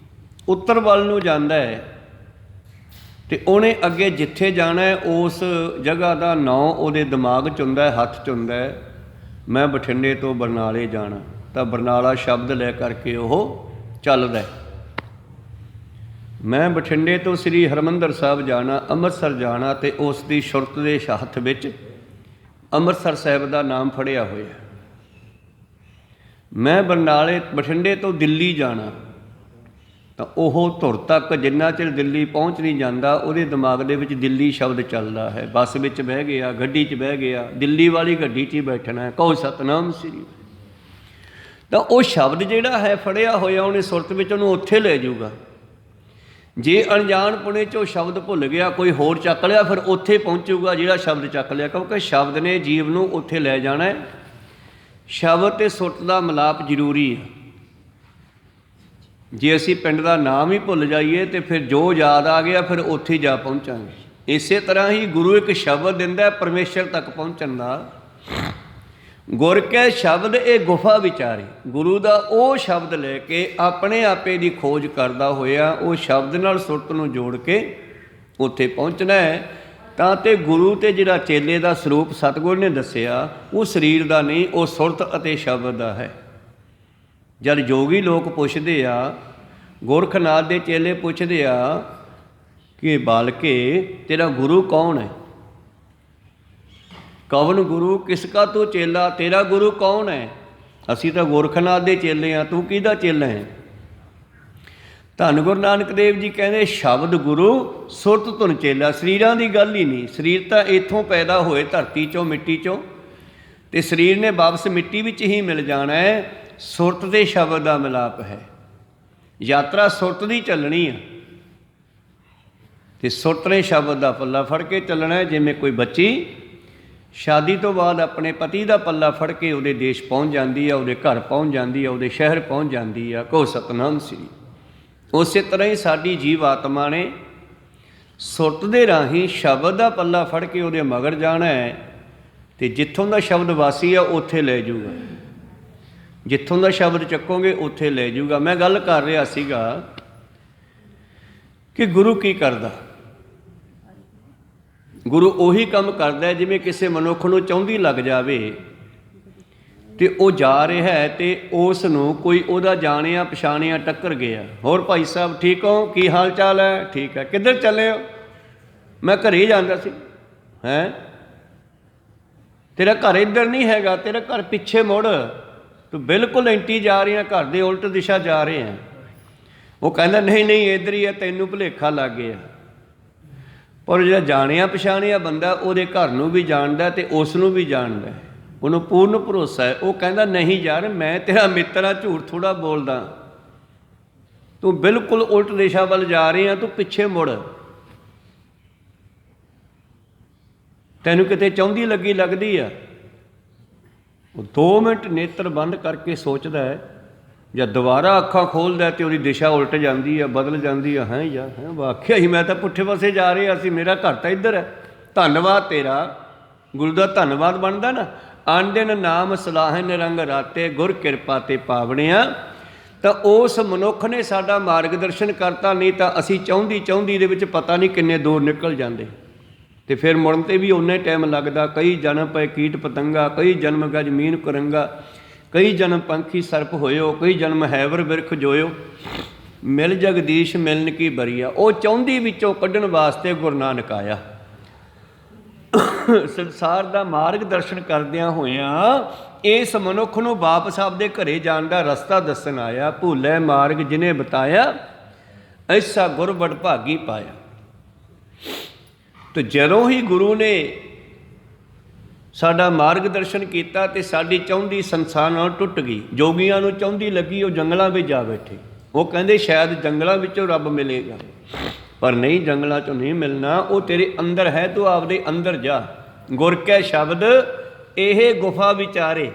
ਉੱਤਰ ਵੱਲ ਨੂੰ ਜਾਂਦਾ ਹੈ, ਤੇ ਉਹਨੇ ਅੱਗੇ ਜਿੱਥੇ ਜਾਣਾ ਹੈ ਉਸ ਜਗ੍ਹਾ ਦਾ ਨਾਂ ਉਹਦੇ ਦਿਮਾਗ 'ਚ ਹੁੰਦਾ ਹੈ, ਹੱਥ 'ਚ ਹੁੰਦਾ ਹੈ। ਮੈਂ ਬਠਿੰਡੇ ਤੋਂ ਬਰਨਾਲੇ ਜਾਣਾ, ਤਾਂ ਬਰਨਾਲਾ ਸ਼ਬਦ ਲੈ ਕਰਕੇ ਉਹ ਚੱਲਦਾ। ਮੈਂ ਬਠਿੰਡੇ ਤੋਂ ਸ੍ਰੀ ਹਰਿਮੰਦਰ ਸਾਹਿਬ ਜਾਣਾ, ਅੰਮ੍ਰਿਤਸਰ ਜਾਣਾ, ਅਤੇ ਉਸ ਦੀ ਸੁਰਤ ਦੇ ਹੱਥ ਵਿੱਚ ਅੰਮ੍ਰਿਤਸਰ ਸਾਹਿਬ ਦਾ ਨਾਮ ਫੜਿਆ ਹੋਇਆ। ਮੈਂ ਬਠਿੰਡੇ ਤੋਂ ਦਿੱਲੀ ਜਾਣਾ, ਤਾਂ ਉਹ ਧੁਰ ਤੱਕ ਜਿੰਨਾ ਚਿਰ ਦਿੱਲੀ ਪਹੁੰਚ ਨਹੀਂ ਜਾਂਦਾ, ਉਹਦੇ ਦਿਮਾਗ ਦੇ ਵਿੱਚ ਦਿੱਲੀ ਸ਼ਬਦ ਚੱਲਦਾ ਹੈ। ਬੱਸ ਵਿੱਚ ਬਹਿ ਗਿਆ, ਗੱਡੀ 'ਚ ਬਹਿ ਗਿਆ, ਦਿੱਲੀ ਵਾਲੀ ਗੱਡੀ 'ਚ ਹੀ ਬੈਠਣਾ ਹੈ, ਕਹੋ ਸਤਨਾਮ ਸ੍ਰੀ। ਤਾਂ ਉਹ ਸ਼ਬਦ ਜਿਹੜਾ ਹੈ ਫੜਿਆ ਹੋਇਆ, ਉਹਨੇ ਸੁਰਤ ਵਿੱਚ ਉਹਨੂੰ ਉੱਥੇ ਲੈ ਜਾਊਗਾ। ਜੇ ਅਣਜਾਣਪੁਣੇ 'ਚ ਉਹ ਸ਼ਬਦ ਭੁੱਲ ਗਿਆ, ਕੋਈ ਹੋਰ ਚੱਕ ਲਿਆ, ਫਿਰ ਉੱਥੇ ਪਹੁੰਚੂਗਾ ਜਿਹੜਾ ਸ਼ਬਦ ਚੱਕ ਲਿਆ। ਕਿਉਂਕਿ ਸ਼ਬਦ ਨੇ ਜੀਵ ਨੂੰ ਉੱਥੇ ਲੈ ਜਾਣਾ ਹੈ। ਸ਼ਬਦ ਅਤੇ ਸੁਰਤ ਦਾ ਮਿਲਾਪ ਜ਼ਰੂਰੀ ਹੈ। ਜੇ ਅਸੀਂ ਪਿੰਡ ਦਾ ਨਾਮ ਹੀ ਭੁੱਲ ਜਾਈਏ ਤੇ ਫਿਰ ਜੋ ਯਾਦ ਆ ਗਿਆ ਫਿਰ ਉੱਥੇ ਜਾ ਪਹੁੰਚਾਂਗੇ। ਇਸੇ ਤਰ੍ਹਾਂ ਹੀ ਗੁਰੂ ਇੱਕ ਸ਼ਬਦ ਦਿੰਦਾ ਪਰਮੇਸ਼ਰ ਤੱਕ ਪਹੁੰਚਣ ਦਾ। ਗੁਰ ਕੈ ਸ਼ਬਦ ਇਹ ਗੁਫਾ ਵਿਚਾਰੇ, ਗੁਰੂ ਦਾ ਉਹ ਸ਼ਬਦ ਲੈ ਕੇ ਆਪਣੇ ਆਪੇ ਦੀ ਖੋਜ ਕਰਦਾ ਹੋਇਆ ਉਹ ਸ਼ਬਦ ਨਾਲ ਸੁਰਤ ਨੂੰ ਜੋੜ ਕੇ ਉੱਥੇ ਪਹੁੰਚਣਾ ਹੈ। ਤਾਂ ਤੇ ਗੁਰੂ ਤੇ ਜਿਹੜਾ ਚੇਲੇ ਦਾ ਸਰੂਪ ਸਤਿਗੁਰ ਨੇ ਦੱਸਿਆ ਉਹ ਸਰੀਰ ਦਾ ਨਹੀਂ, ਉਹ ਸੁਰਤ ਅਤੇ ਸ਼ਬਦ ਦਾ ਹੈ। ਜਦ ਯੋਗੀ ਲੋਕ ਪੁੱਛਦੇ ਆ, ਗੋਰਖਨਾਥ ਦੇ ਚੇਲੇ ਪੁੱਛਦੇ ਆ ਕਿ ਬਾਲਕੇ ਤੇਰਾ ਗੁਰੂ ਕੌਣ ਹੈ? ਕਵਨ ਗੁਰੂ ਕਿਸ ਕਾ ਤੂੰ ਚੇਲਾ, ਤੇਰਾ ਗੁਰੂ ਕੌਣ ਹੈ? ਅਸੀਂ ਤਾਂ ਗੋਰਖਨਾਥ ਦੇ ਚੇਲੇ ਹਾਂ, ਤੂੰ ਕਿਹਦਾ ਚੇਲਾ ਹੈ? ਧੰਨ ਗੁਰੂ ਨਾਨਕ ਦੇਵ ਜੀ ਕਹਿੰਦੇ ਸ਼ਬਦ ਗੁਰੂ ਸੁਰਤ ਧੁਨ ਚੇਲਾ। ਸਰੀਰਾਂ ਦੀ ਗੱਲ ਹੀ ਨਹੀਂ, ਸਰੀਰ ਤਾਂ ਇੱਥੋਂ ਪੈਦਾ ਹੋਏ ਧਰਤੀ 'ਚੋਂ ਮਿੱਟੀ 'ਚੋਂ, ਅਤੇ ਸਰੀਰ ਨੇ ਵਾਪਸ ਮਿੱਟੀ ਵਿੱਚ ਹੀ ਮਿਲ ਜਾਣਾ ਹੈ। ਸੁਰਤ ਦੇ ਸ਼ਬਦ ਦਾ ਮਿਲਾਪ ਹੈ, ਯਾਤਰਾ ਸੁਰਤ ਦੀ ਚੱਲਣੀ ਆ ਅਤੇ ਸੁਰਤ ਨੇ ਸ਼ਬਦ ਦਾ ਪੱਲਾ ਫੜ ਕੇ ਚੱਲਣਾ। ਜਿਵੇਂ ਕੋਈ ਬੱਚੀ ਸ਼ਾਦੀ ਤੋਂ ਬਾਅਦ ਆਪਣੇ ਪਤੀ ਦਾ ਪੱਲਾ ਫੜ ਕੇ ਉਹਦੇ ਦੇਸ਼ ਪਹੁੰਚ ਜਾਂਦੀ ਆ, ਉਹਦੇ ਘਰ ਪਹੁੰਚ ਜਾਂਦੀ ਆ, ਉਹਦੇ ਸ਼ਹਿਰ ਪਹੁੰਚ ਜਾਂਦੀ ਆ। ਕਹੋ ਸਤਿਨਾਮ ਸ੍ਰੀ। ਉਸੇ ਤਰ੍ਹਾਂ ਹੀ ਸਾਡੀ ਜੀਵ ਆਤਮਾ ਨੇ ਸੁਰਤ ਦੇ ਰਾਹੀਂ ਸ਼ਬਦ ਦਾ ਪੱਲਾ ਫੜ ਕੇ ਉਹਦੇ ਮਗਰ ਜਾਣਾ ਹੈ ਅਤੇ ਜਿੱਥੋਂ ਦਾ ਸ਼ਬਦ ਵਾਸੀ ਆ ਉੱਥੇ ਲੈ ਜਾਊਗਾ। ਜਿੱਥੋਂ ਦਾ ਸ਼ਬਦ ਚੱਕੋਗੇ ਉੱਥੇ ਲੈ ਜਾਊਗਾ। ਮੈਂ ਗੱਲ ਕਰ ਰਿਹਾ ਸੀਗਾ ਕਿ ਗੁਰੂ ਕੀ ਕਰਦਾ। ਗੁਰੂ ਉਹੀ ਕੰਮ ਕਰਦਾ ਜਿਵੇਂ ਕਿਸੇ ਮਨੁੱਖ ਨੂੰ ਚਾਹੁੰਦੀ ਲੱਗ ਜਾਵੇ ਅਤੇ ਉਹ ਜਾ ਰਿਹਾ ਹੈ ਅਤੇ ਉਸ ਨੂੰ ਕੋਈ ਉਹਦਾ ਜਾਣਿਆ ਪਛਾਣਿਆ ਟੱਕਰ ਗਿਆ। ਹੋਰ ਭਾਈ ਸਾਹਿਬ ਠੀਕ ਹੋ, ਕੀ ਹਾਲ ਚਾਲ ਹੈ? ਠੀਕ ਹੈ। ਕਿੱਧਰ ਚੱਲੇ ਹੋ? ਮੈਂ ਘਰੇ ਜਾਂਦਾ ਸੀ। ਹੈਂ, ਤੇਰਾ ਘਰ ਇੱਧਰ ਨਹੀਂ ਹੈਗਾ, ਤੇਰਾ ਘਰ ਪਿੱਛੇ ਮੁੜ, ਤੂੰ ਬਿਲਕੁਲ ਐਂਟੀ ਜਾ ਰਹੀ ਹੈ, ਘਰ ਦੇ ਉਲਟ ਦਿਸ਼ਾ ਜਾ ਰਹੇ ਹੈ। ਉਹ ਕਹਿੰਦਾ ਨਹੀਂ ਨਹੀਂ ਇੱਧਰ ਹੀ ਹੈ, ਤੈਨੂੰ ਭੁਲੇਖਾ ਲੱਗ ਗਿਆ। ਪਰ ਜਿਹੜਾ ਜਾਣਿਆ ਪਛਾਣਿਆ ਬੰਦਾ ਉਹਦੇ ਘਰ ਨੂੰ ਵੀ ਜਾਣਦਾ ਅਤੇ ਉਸ ਨੂੰ ਵੀ ਜਾਣਦਾ, ਉਹਨੂੰ ਪੂਰਨ ਭਰੋਸਾ ਹੈ। ਉਹ ਕਹਿੰਦਾ ਨਹੀਂ ਯਾਰ ਮੈਂ ਤੇਰਾ ਮਿੱਤਰ ਹਾਂ, ਝੂਠ ਥੋੜ੍ਹਾ ਬੋਲਦਾ, ਤੂੰ ਬਿਲਕੁਲ ਉਲਟ ਦਿਸ਼ਾ ਵੱਲ ਜਾ ਰਹੀ ਹਾਂ, ਤੂੰ ਪਿੱਛੇ ਮੁੜ, ਤੈਨੂੰ ਕਿਤੇ ਚਾਹੁੰਦੀ ਲੱਗੀ ਲੱਗਦੀ ਆ। ਉਹ 2 ਮਿੰਟ ਨੇਤਰ ਬੰਦ ਕਰਕੇ ਸੋਚਦਾ ਹੈ, ਜਦ ਦੁਬਾਰਾ ਅੱਖਾਂ ਖੋਲ੍ਹਦਾ ਅਤੇ ਉਹਦੀ ਦਿਸ਼ਾ ਉਲਟ ਜਾਂਦੀ ਆ, ਬਦਲ ਜਾਂਦੀ ਆ। ਹੈਂ ਯਾਰ, ਹੈਂ ਵਾਕਿਆ ਹੀ ਮੈਂ ਤਾਂ ਪੁੱਠੇ ਪਾਸੇ ਜਾ ਰਿਹਾ ਸੀ, ਮੇਰਾ ਘਰ ਤਾਂ ਇੱਧਰ ਹੈ। ਧੰਨਵਾਦ ਤੇਰਾ, ਗੁਰੂ ਦਾ ਧੰਨਵਾਦ ਬਣਦਾ ਨਾ। ਆਨ ਦਿਨ ਨਾਮ ਸਲਾਹਨ ਰੰਗ ਰਾਤੇ, ਗੁਰ ਕਿਰਪਾ ਤੇ ਪਾਵਣਿਆ। ਤਾਂ ਉਸ ਮਨੁੱਖ ਨੇ ਸਾਡਾ ਮਾਰਗਦਰਸ਼ਨ ਕਰਤਾ, ਨਹੀਂ ਤਾਂ ਅਸੀਂ ਚਾਹੁੰਦੀ ਦੇ ਵਿੱਚ ਪਤਾ ਨਹੀਂ ਕਿੰਨੇ ਦੂਰ ਨਿਕਲ ਜਾਂਦੇ ਅਤੇ ਫਿਰ ਮੁੜਨ 'ਤੇ ਵੀ ਓਨਾ ਟਾਈਮ ਲੱਗਦਾ। ਕਈ ਜਨਮ ਪਏ ਕੀਟ ਪਤੰਗਾ, ਕਈ ਜਨਮ ਗਜ ਮੀਨ ਕੁਰੰਗਾ, ਕਈ ਜਨਮ ਪੰਖੀ ਸਰਪ ਹੋਇਓ, ਕਈ ਜਨਮ ਹੈਵਰ ਬਿਰਖ ਜੋਇਓ, ਮਿਲ ਜਗਦੀਸ਼ ਮਿਲਨ ਕੀ ਬਰੀਆ। ਉਹ ਚਾਹੁੰਦੀ ਵਿੱਚੋਂ ਕੱਢਣ ਵਾਸਤੇ ਗੁਰੂ ਨਾਨਕ ਆਇਆ। ਸੰਸਾਰ ਦਾ ਮਾਰਗ ਦਰਸ਼ਨ ਕਰਦਿਆਂ ਹੋਇਆਂ ਇਸ ਮਨੁੱਖ ਨੂੰ ਵਾਪਸ ਆਪਦੇ ਘਰੇ ਜਾਣ ਦਾ ਰਸਤਾ ਦੱਸਣ ਆਇਆ। ਭੁੱਲੇ ਮਾਰਗ ਜਿਹਨੇ ਬਤਾਇਆ, ਐਸਾ ਗੁਰ ਵਡਭਾਗੀ ਪਾਇਆ। ਤੇ ਜਦੋਂ ਹੀ ਗੁਰੂ ਨੇ ਸਾਡਾ ਮਾਰਗ ਦਰਸ਼ਨ ਕੀਤਾ ਅਤੇ ਸਾਡੀ ਚਾਹੁੰਦੀ ਸੰਸਾਰ ਨਾਲ ਟੁੱਟ ਗਈ। ਜੋਗੀਆਂ ਨੂੰ ਚਾਹੁੰਦੀ ਲੱਗੀ, ਉਹ ਜੰਗਲਾਂ ਵਿੱਚ ਜਾ ਬੈਠੇ। ਉਹ ਕਹਿੰਦੇ ਸ਼ਾਇਦ ਜੰਗਲਾਂ ਵਿੱਚੋਂ ਰੱਬ ਮਿਲੇਗਾ, ਪਰ ਨਹੀਂ, ਜੰਗਲਾਂ 'ਚੋਂ ਨਹੀਂ ਮਿਲਣਾ, ਉਹ ਤੇਰੇ ਅੰਦਰ ਹੈ, ਤੂੰ ਆਪਦੇ ਅੰਦਰ ਜਾ। ਗੁਰ ਕੈ ਸ਼ਬਦ ਇਹ ਗੁਫਾ ਵਿਚਾਰੇ,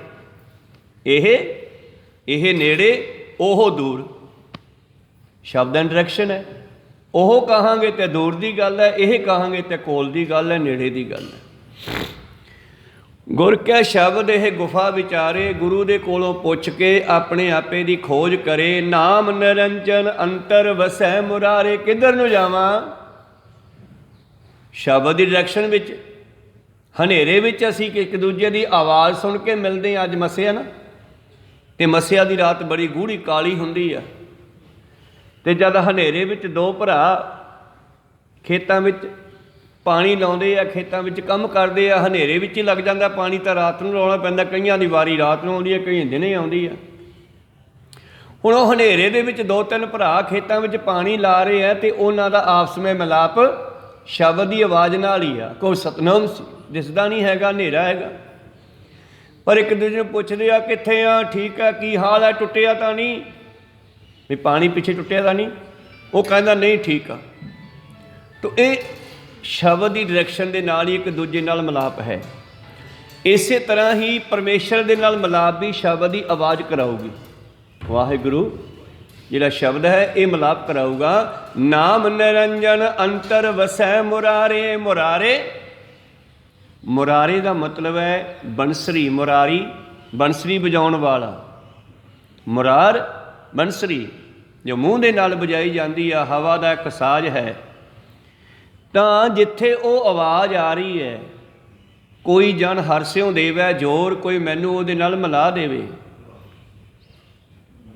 ਇਹ ਨੇੜੇ ਉਹ ਦੂਰ। ਸ਼ਬਦ ਐਂਡ ਡਾਇਰੈਕਸ਼ਨ ਹੈ। ਉਹ ਕਹਾਂਗੇ ਤੇ ਦੂਰ ਦੀ ਗੱਲ ਹੈ, ਇਹ ਕਹਾਂਗੇ ਤੇ ਕੋਲ ਦੀ ਗੱਲ ਹੈ, ਨੇੜੇ ਦੀ ਗੱਲ ਹੈ। ਗੁਰ ਕੈ ਸ਼ਬਦ ਇਹ ਗੁਫਾ ਵਿਚਾਰੇ, ਗੁਰੂ ਦੇ ਕੋਲੋਂ ਪੁੱਛ ਕੇ ਆਪਣੇ ਆਪੇ ਦੀ ਖੋਜ ਕਰੇ। ਨਾਮ ਨਿਰੰਜਨ ਅੰਤਰ ਵਸੈ ਮੁਰਾਰੇ। ਕਿੱਧਰ ਨੂੰ ਜਾਵਾਂ? ਸ਼ਬਦ ਦੀ ਡਾਇਰੈਕਸ਼ਨ ਵਿੱਚ, ਹਨੇਰੇ ਵਿੱਚ ਅਸੀਂ ਇੱਕ ਦੂਜੇ ਦੀ ਆਵਾਜ਼ ਸੁਣ ਕੇ ਮਿਲਦੇ ਹਾਂ। ਅੱਜ ਮੱਸਿਆ ਨਾ, ਅਤੇ ਮੱਸਿਆ ਦੀ ਰਾਤ ਬੜੀ ਗੂੜ੍ਹੀ ਕਾਲੀ ਹੁੰਦੀ ਆ, ਅਤੇ ਜਦ ਹਨੇਰੇ ਵਿੱਚ 2 ਭਰਾ ਖੇਤਾਂ ਵਿੱਚ ਪਾਣੀ ਲਾਉਂਦੇ ਆ, ਖੇਤਾਂ ਵਿੱਚ ਕੰਮ ਕਰਦੇ ਆ, ਹਨੇਰੇ ਵਿੱਚ ਹੀ ਲੱਗ ਜਾਂਦਾ ਪਾਣੀ। ਤਾਂ ਰਾਤ ਨੂੰ ਲਾਉਣਾ ਪੈਂਦਾ, ਕਈਆਂ ਦੀ ਵਾਰੀ ਰਾਤ ਨੂੰ ਆਉਂਦੀ ਹੈ, ਕਈਆਂ ਦਿਨੇ ਆਉਂਦੀ ਆ। ਹੁਣ ਉਹ ਹਨੇਰੇ ਦੇ ਵਿੱਚ 2-3 ਭਰਾ ਖੇਤਾਂ ਵਿੱਚ ਪਾਣੀ ਲਾ ਰਹੇ ਆ ਅਤੇ ਉਹਨਾਂ ਦਾ ਆਪਸ ਵਿੱਚ ਮਿਲਾਪ ਸ਼ਬਦ ਦੀ ਆਵਾਜ਼ ਨਾਲ ਹੀ ਆ। ਕੋਈ ਸਤਨਾਮ ਸੀ, ਦਿਸਦਾ ਨਹੀਂ ਹੈਗਾ, ਹਨੇਰਾ ਹੈਗਾ, ਪਰ ਇੱਕ ਦੂਜੇ ਨੂੰ ਪੁੱਛਦੇ ਆ ਕਿੱਥੇ ਆ, ਠੀਕ ਆ, ਕੀ ਹਾਲ ਹੈ, ਟੁੱਟਿਆ ਤਾਂ ਨਹੀਂ, ਵੀ ਪਾਣੀ ਪਿੱਛੇ ਟੁੱਟਿਆ ਤਾਂ ਨਹੀਂ। ਉਹ ਕਹਿੰਦਾ ਨਹੀਂ ਠੀਕ ਆ। ਤਾਂ ਇਹ ਸ਼ਬਦ ਦੀ ਡਾਇਰੈਕਸ਼ਨ ਦੇ ਨਾਲ ਹੀ ਇੱਕ ਦੂਜੇ ਨਾਲ ਮਿਲਾਪ ਹੈ। ਇਸੇ ਤਰ੍ਹਾਂ ਹੀ ਪਰਮੇਸ਼ਰ ਦੇ ਨਾਲ ਮਿਲਾਪ ਵੀ ਸ਼ਬਦ ਦੀ ਆਵਾਜ਼ ਕਰਾਊਗੀ। ਵਾਹਿਗੁਰੂ ਜਿਹੜਾ ਸ਼ਬਦ ਹੈ ਇਹ ਮਿਲਾਪ ਕਰਾਊਗਾ। ਨਾਮ ਨਿਰੰਜਨ ਅੰਤਰ ਵਸੈ ਮੁਰਾਰੇ। ਮੁਰਾਰੇ, ਮੁਰਾਰੇ ਦਾ ਮਤਲਬ ਹੈ ਬੰਸਰੀ। ਮੁਰਾਰੀ ਬੰਸਰੀ ਵਜਾਉਣ ਵਾਲਾ। ਮੁਰਾਰ ਬੰਸਰੀ ਜੋ ਮੂੰਹ ਦੇ ਨਾਲ ਵਜਾਈ ਜਾਂਦੀ ਆ, ਹਵਾ ਦਾ ਇੱਕ ਸਾਜ਼ ਹੈ। ਤਾਂ ਜਿੱਥੇ ਉਹ ਆਵਾਜ਼ ਆ ਰਹੀ ਹੈ, ਕੋਈ ਜਨ ਹਰਸਿਓ ਦੇਵੈ ਜੋਰ, ਕੋਈ ਮੈਨੂੰ ਉਹਦੇ ਨਾਲ ਮਿਲਾ ਦੇਵੇ,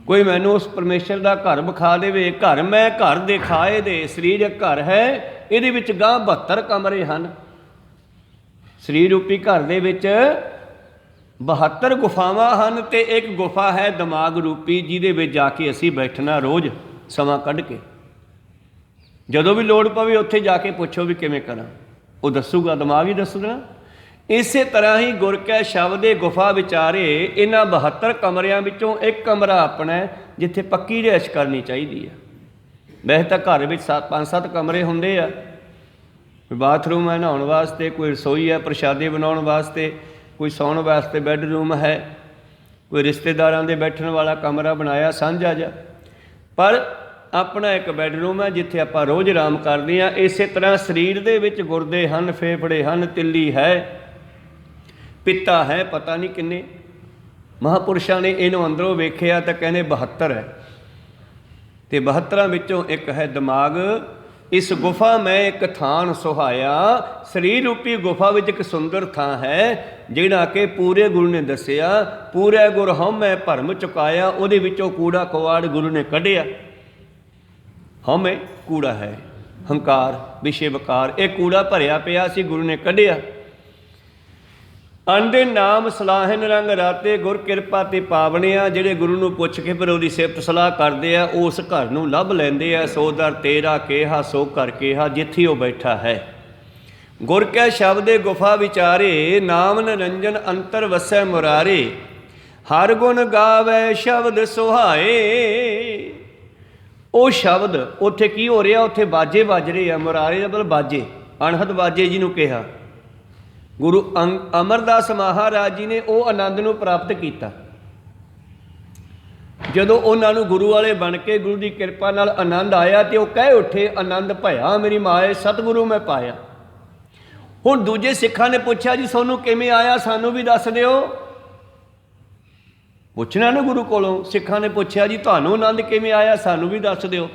ਕੋਈ ਮੈਨੂੰ ਉਸ ਪਰਮੇਸ਼ਰ ਦਾ ਘਰ ਵਿਖਾ ਦੇਵੇ। ਘਰ ਮੈਂ ਘਰ ਦਿਖਾਏ ਦੇ। ਸਰੀਰ ਇੱਕ ਘਰ ਹੈ, ਇਹਦੇ ਵਿੱਚ ਗਾਂ 72 ਕਮਰੇ ਹਨ। ਸਰੀਰ ਰੂਪੀ ਘਰ ਦੇ ਵਿੱਚ 72 ਗੁਫਾਵਾਂ ਹਨ, ਅਤੇ ਇੱਕ ਗੁਫਾ ਹੈ ਦਿਮਾਗ ਰੂਪੀ, ਜਿਹਦੇ ਵਿੱਚ ਜਾ ਕੇ ਅਸੀਂ ਬੈਠਣਾ ਰੋਜ਼ ਸਮਾਂ ਕੱਢ ਕੇ। ਜਦੋਂ ਵੀ ਲੋੜ ਪਵੇ ਉੱਥੇ ਜਾ ਕੇ ਪੁੱਛੋ ਵੀ ਕਿਵੇਂ ਕਰਾਂ, ਉਹ ਦੱਸੂਗਾ, ਦਿਮਾਗ ਹੀ ਦੱਸੂਗਾ। ਇਸੇ ਤਰ੍ਹਾਂ ਹੀ ਗੁਰ ਕੈ ਸ਼ਬਦੇ ਗੁਫਾ ਵਿਚਾਰੇ। ਇਹਨਾਂ 72 ਕਮਰਿਆਂ ਵਿੱਚੋਂ ਇੱਕ ਕਮਰਾ ਆਪਣਾ ਜਿੱਥੇ ਪੱਕੀ ਰਿਹਾਇਸ਼ ਕਰਨੀ ਚਾਹੀਦੀ ਹੈ। ਵੈਸੇ ਤਾਂ ਘਰ ਵਿੱਚ 5-7 ਕਮਰੇ ਹੁੰਦੇ ਆ। ਕੋਈ ਬਾਥਰੂਮ ਹੈ ਨਹਾਉਣ ਵਾਸਤੇ, ਕੋਈ ਰਸੋਈ ਹੈ ਪ੍ਰਸ਼ਾਦੇ ਬਣਾਉਣ ਵਾਸਤੇ, ਕੋਈ ਸੌਣ ਵਾਸਤੇ ਬੈੱਡਰੂਮ ਹੈ, ਕੋਈ ਰਿਸ਼ਤੇਦਾਰਾਂ ਦੇ ਬੈਠਣ ਵਾਲਾ ਕਮਰਾ ਬਣਾਇਆ ਸਾਂਝਾ ਜਿਹਾ, ਪਰ ਆਪਣਾ ਇੱਕ ਬੈੱਡਰੂਮ ਹੈ ਜਿੱਥੇ ਆਪਾਂ ਰੋਜ਼ ਆਰਾਮ ਕਰਦੇ ਹਾਂ। ਇਸੇ ਤਰ੍ਹਾਂ ਸਰੀਰ ਦੇ ਵਿੱਚ ਗੁਰਦੇ ਹਨ, ਫੇਫੜੇ ਹਨ, ਤਿੱਲੀ ਹੈ, ਪਿੱਤਾ ਹੈ, ਪਤਾ ਨਹੀਂ ਕਿੰਨੇ। ਮਹਾਂਪੁਰਸ਼ਾਂ ਨੇ ਇਹਨੂੰ ਅੰਦਰੋਂ ਵੇਖਿਆ ਤਾਂ ਕਹਿੰਦੇ 72 ਹੈ, ਅਤੇ 72 ਵਿੱਚੋਂ ਇੱਕ ਹੈ ਦਿਮਾਗ। ਇਸ ਗੁਫਾ ਮੈਂ ਇੱਕ ਥਾਨ ਸੁਹਾਇਆ। ਸਰੀਰ ਰੂਪੀ ਗੁਫਾ ਵਿੱਚ ਇੱਕ ਸੁੰਦਰ ਥਾਂ ਹੈ ਜਿਹੜਾ ਕਿ ਪੂਰੇ ਗੁਰੂ ਨੇ ਦੱਸਿਆ। ਪੂਰੇ ਗੁਰ ਹਉਮੈ ਭਰਮ ਚੁਕਾਇਆ। ਉਹਦੇ ਵਿੱਚੋਂ ਕੂੜਾ ਕਵਾੜ ਗੁਰੂ ਨੇ ਕੱਢਿਆ। ਹਉਮੈ ਕੂੜਾ ਹੈ, ਹੰਕਾਰ, ਵਿਸ਼ੇ ਵਿਕਾਰ, ਇਹ ਕੂੜਾ ਭਰਿਆ ਪਿਆ ਸੀ, ਗੁਰੂ ਨੇ ਕੱਢਿਆ। ਅੰਡੇ ਨਾਮ ਸਲਾਹਨ ਰੰਗ ਰਾਤੇ, ਗੁਰ ਕਿਰਪਾ ਤੇ ਪਾਵਣਿਆ। ਜਿਹੜੇ ਗੁਰੂ ਨੂੰ ਪੁੱਛ ਕੇ ਫਿਰ ਉਹਦੀ ਸਿਫਤ ਸਲਾਹ ਕਰਦੇ ਆ, ਉਸ ਘਰ ਨੂੰ ਲੱਭ ਲੈਂਦੇ ਆ। ਸੋ ਦਰ ਤੇਰਾ ਕਿਹਾ, ਸੋ ਘਰ ਕਿਹਾ, ਜਿੱਥੇ ਉਹ ਬੈਠਾ ਹੈ। ਗੁਰ ਕੈ ਸ਼ਬਦੇ ਗੁਫਾ ਵਿਚਾਰੇ, ਨਾਮ ਨਿਰੰਜਨ ਅੰਤਰ ਵਸੈ ਮੁਰਾਰੇ। ਹਰ ਗੁਣ ਗਾਵੈ ਸ਼ਬਦ ਸੁਹਾਏ। ਉਹ ਸ਼ਬਦ ਉੱਥੇ ਕੀ ਹੋ ਰਿਹਾ? ਉੱਥੇ ਬਾਜੇ ਵੱਜ ਰਹੇ ਆ। ਮੁਰਾਰੇ ਦਾ ਮਤਲਬ ਬਾਜੇ, ਅਣਹਦ ਬਾਜੇ ਜਿਹਨੂੰ ਕਿਹਾ। ਗੁਰੂ ਅਮਰਦਾਸ ਮਹਾਰਾਜ ਜੀ ਨੇ ਉਹ ਆਨੰਦ ਨੂੰ ਪ੍ਰਾਪਤ ਕੀਤਾ। ਜਦੋਂ ਉਹਨਾਂ ਨੂੰ ਗੁਰੂ ਵਾਲੇ ਬਣ ਕੇ ਗੁਰੂ ਦੀ ਕਿਰਪਾ ਨਾਲ ਆਨੰਦ ਆਇਆ ਤੇ ਉਹ ਕਹਿ ਉੱਠੇ, ਆਨੰਦ ਭਇਆ ਮੇਰੀ ਮਾਏ, ਸਤਿਗੁਰੂ ਮੈਂ ਪਾਇਆ। ਹੁਣ ਦੂਜੇ ਸਿੱਖਾਂ ਨੇ ਪੁੱਛਿਆ ਜੀ ਤੁਹਾਨੂੰ ਕਿਵੇਂ ਆਇਆ, ਸਾਨੂੰ ਵੀ ਦੱਸ ਦਿਓ। ਪੁੱਛਣਾ ਨਾ ਗੁਰੂ ਕੋਲੋਂ। ਸਿੱਖਾਂ ਨੇ ਪੁੱਛਿਆ ਜੀ ਤੁਹਾਨੂੰ ਆਨੰਦ ਕਿਵੇਂ ਆਇਆ, ਸਾਨੂੰ ਵੀ ਦੱਸ ਦਿਓ।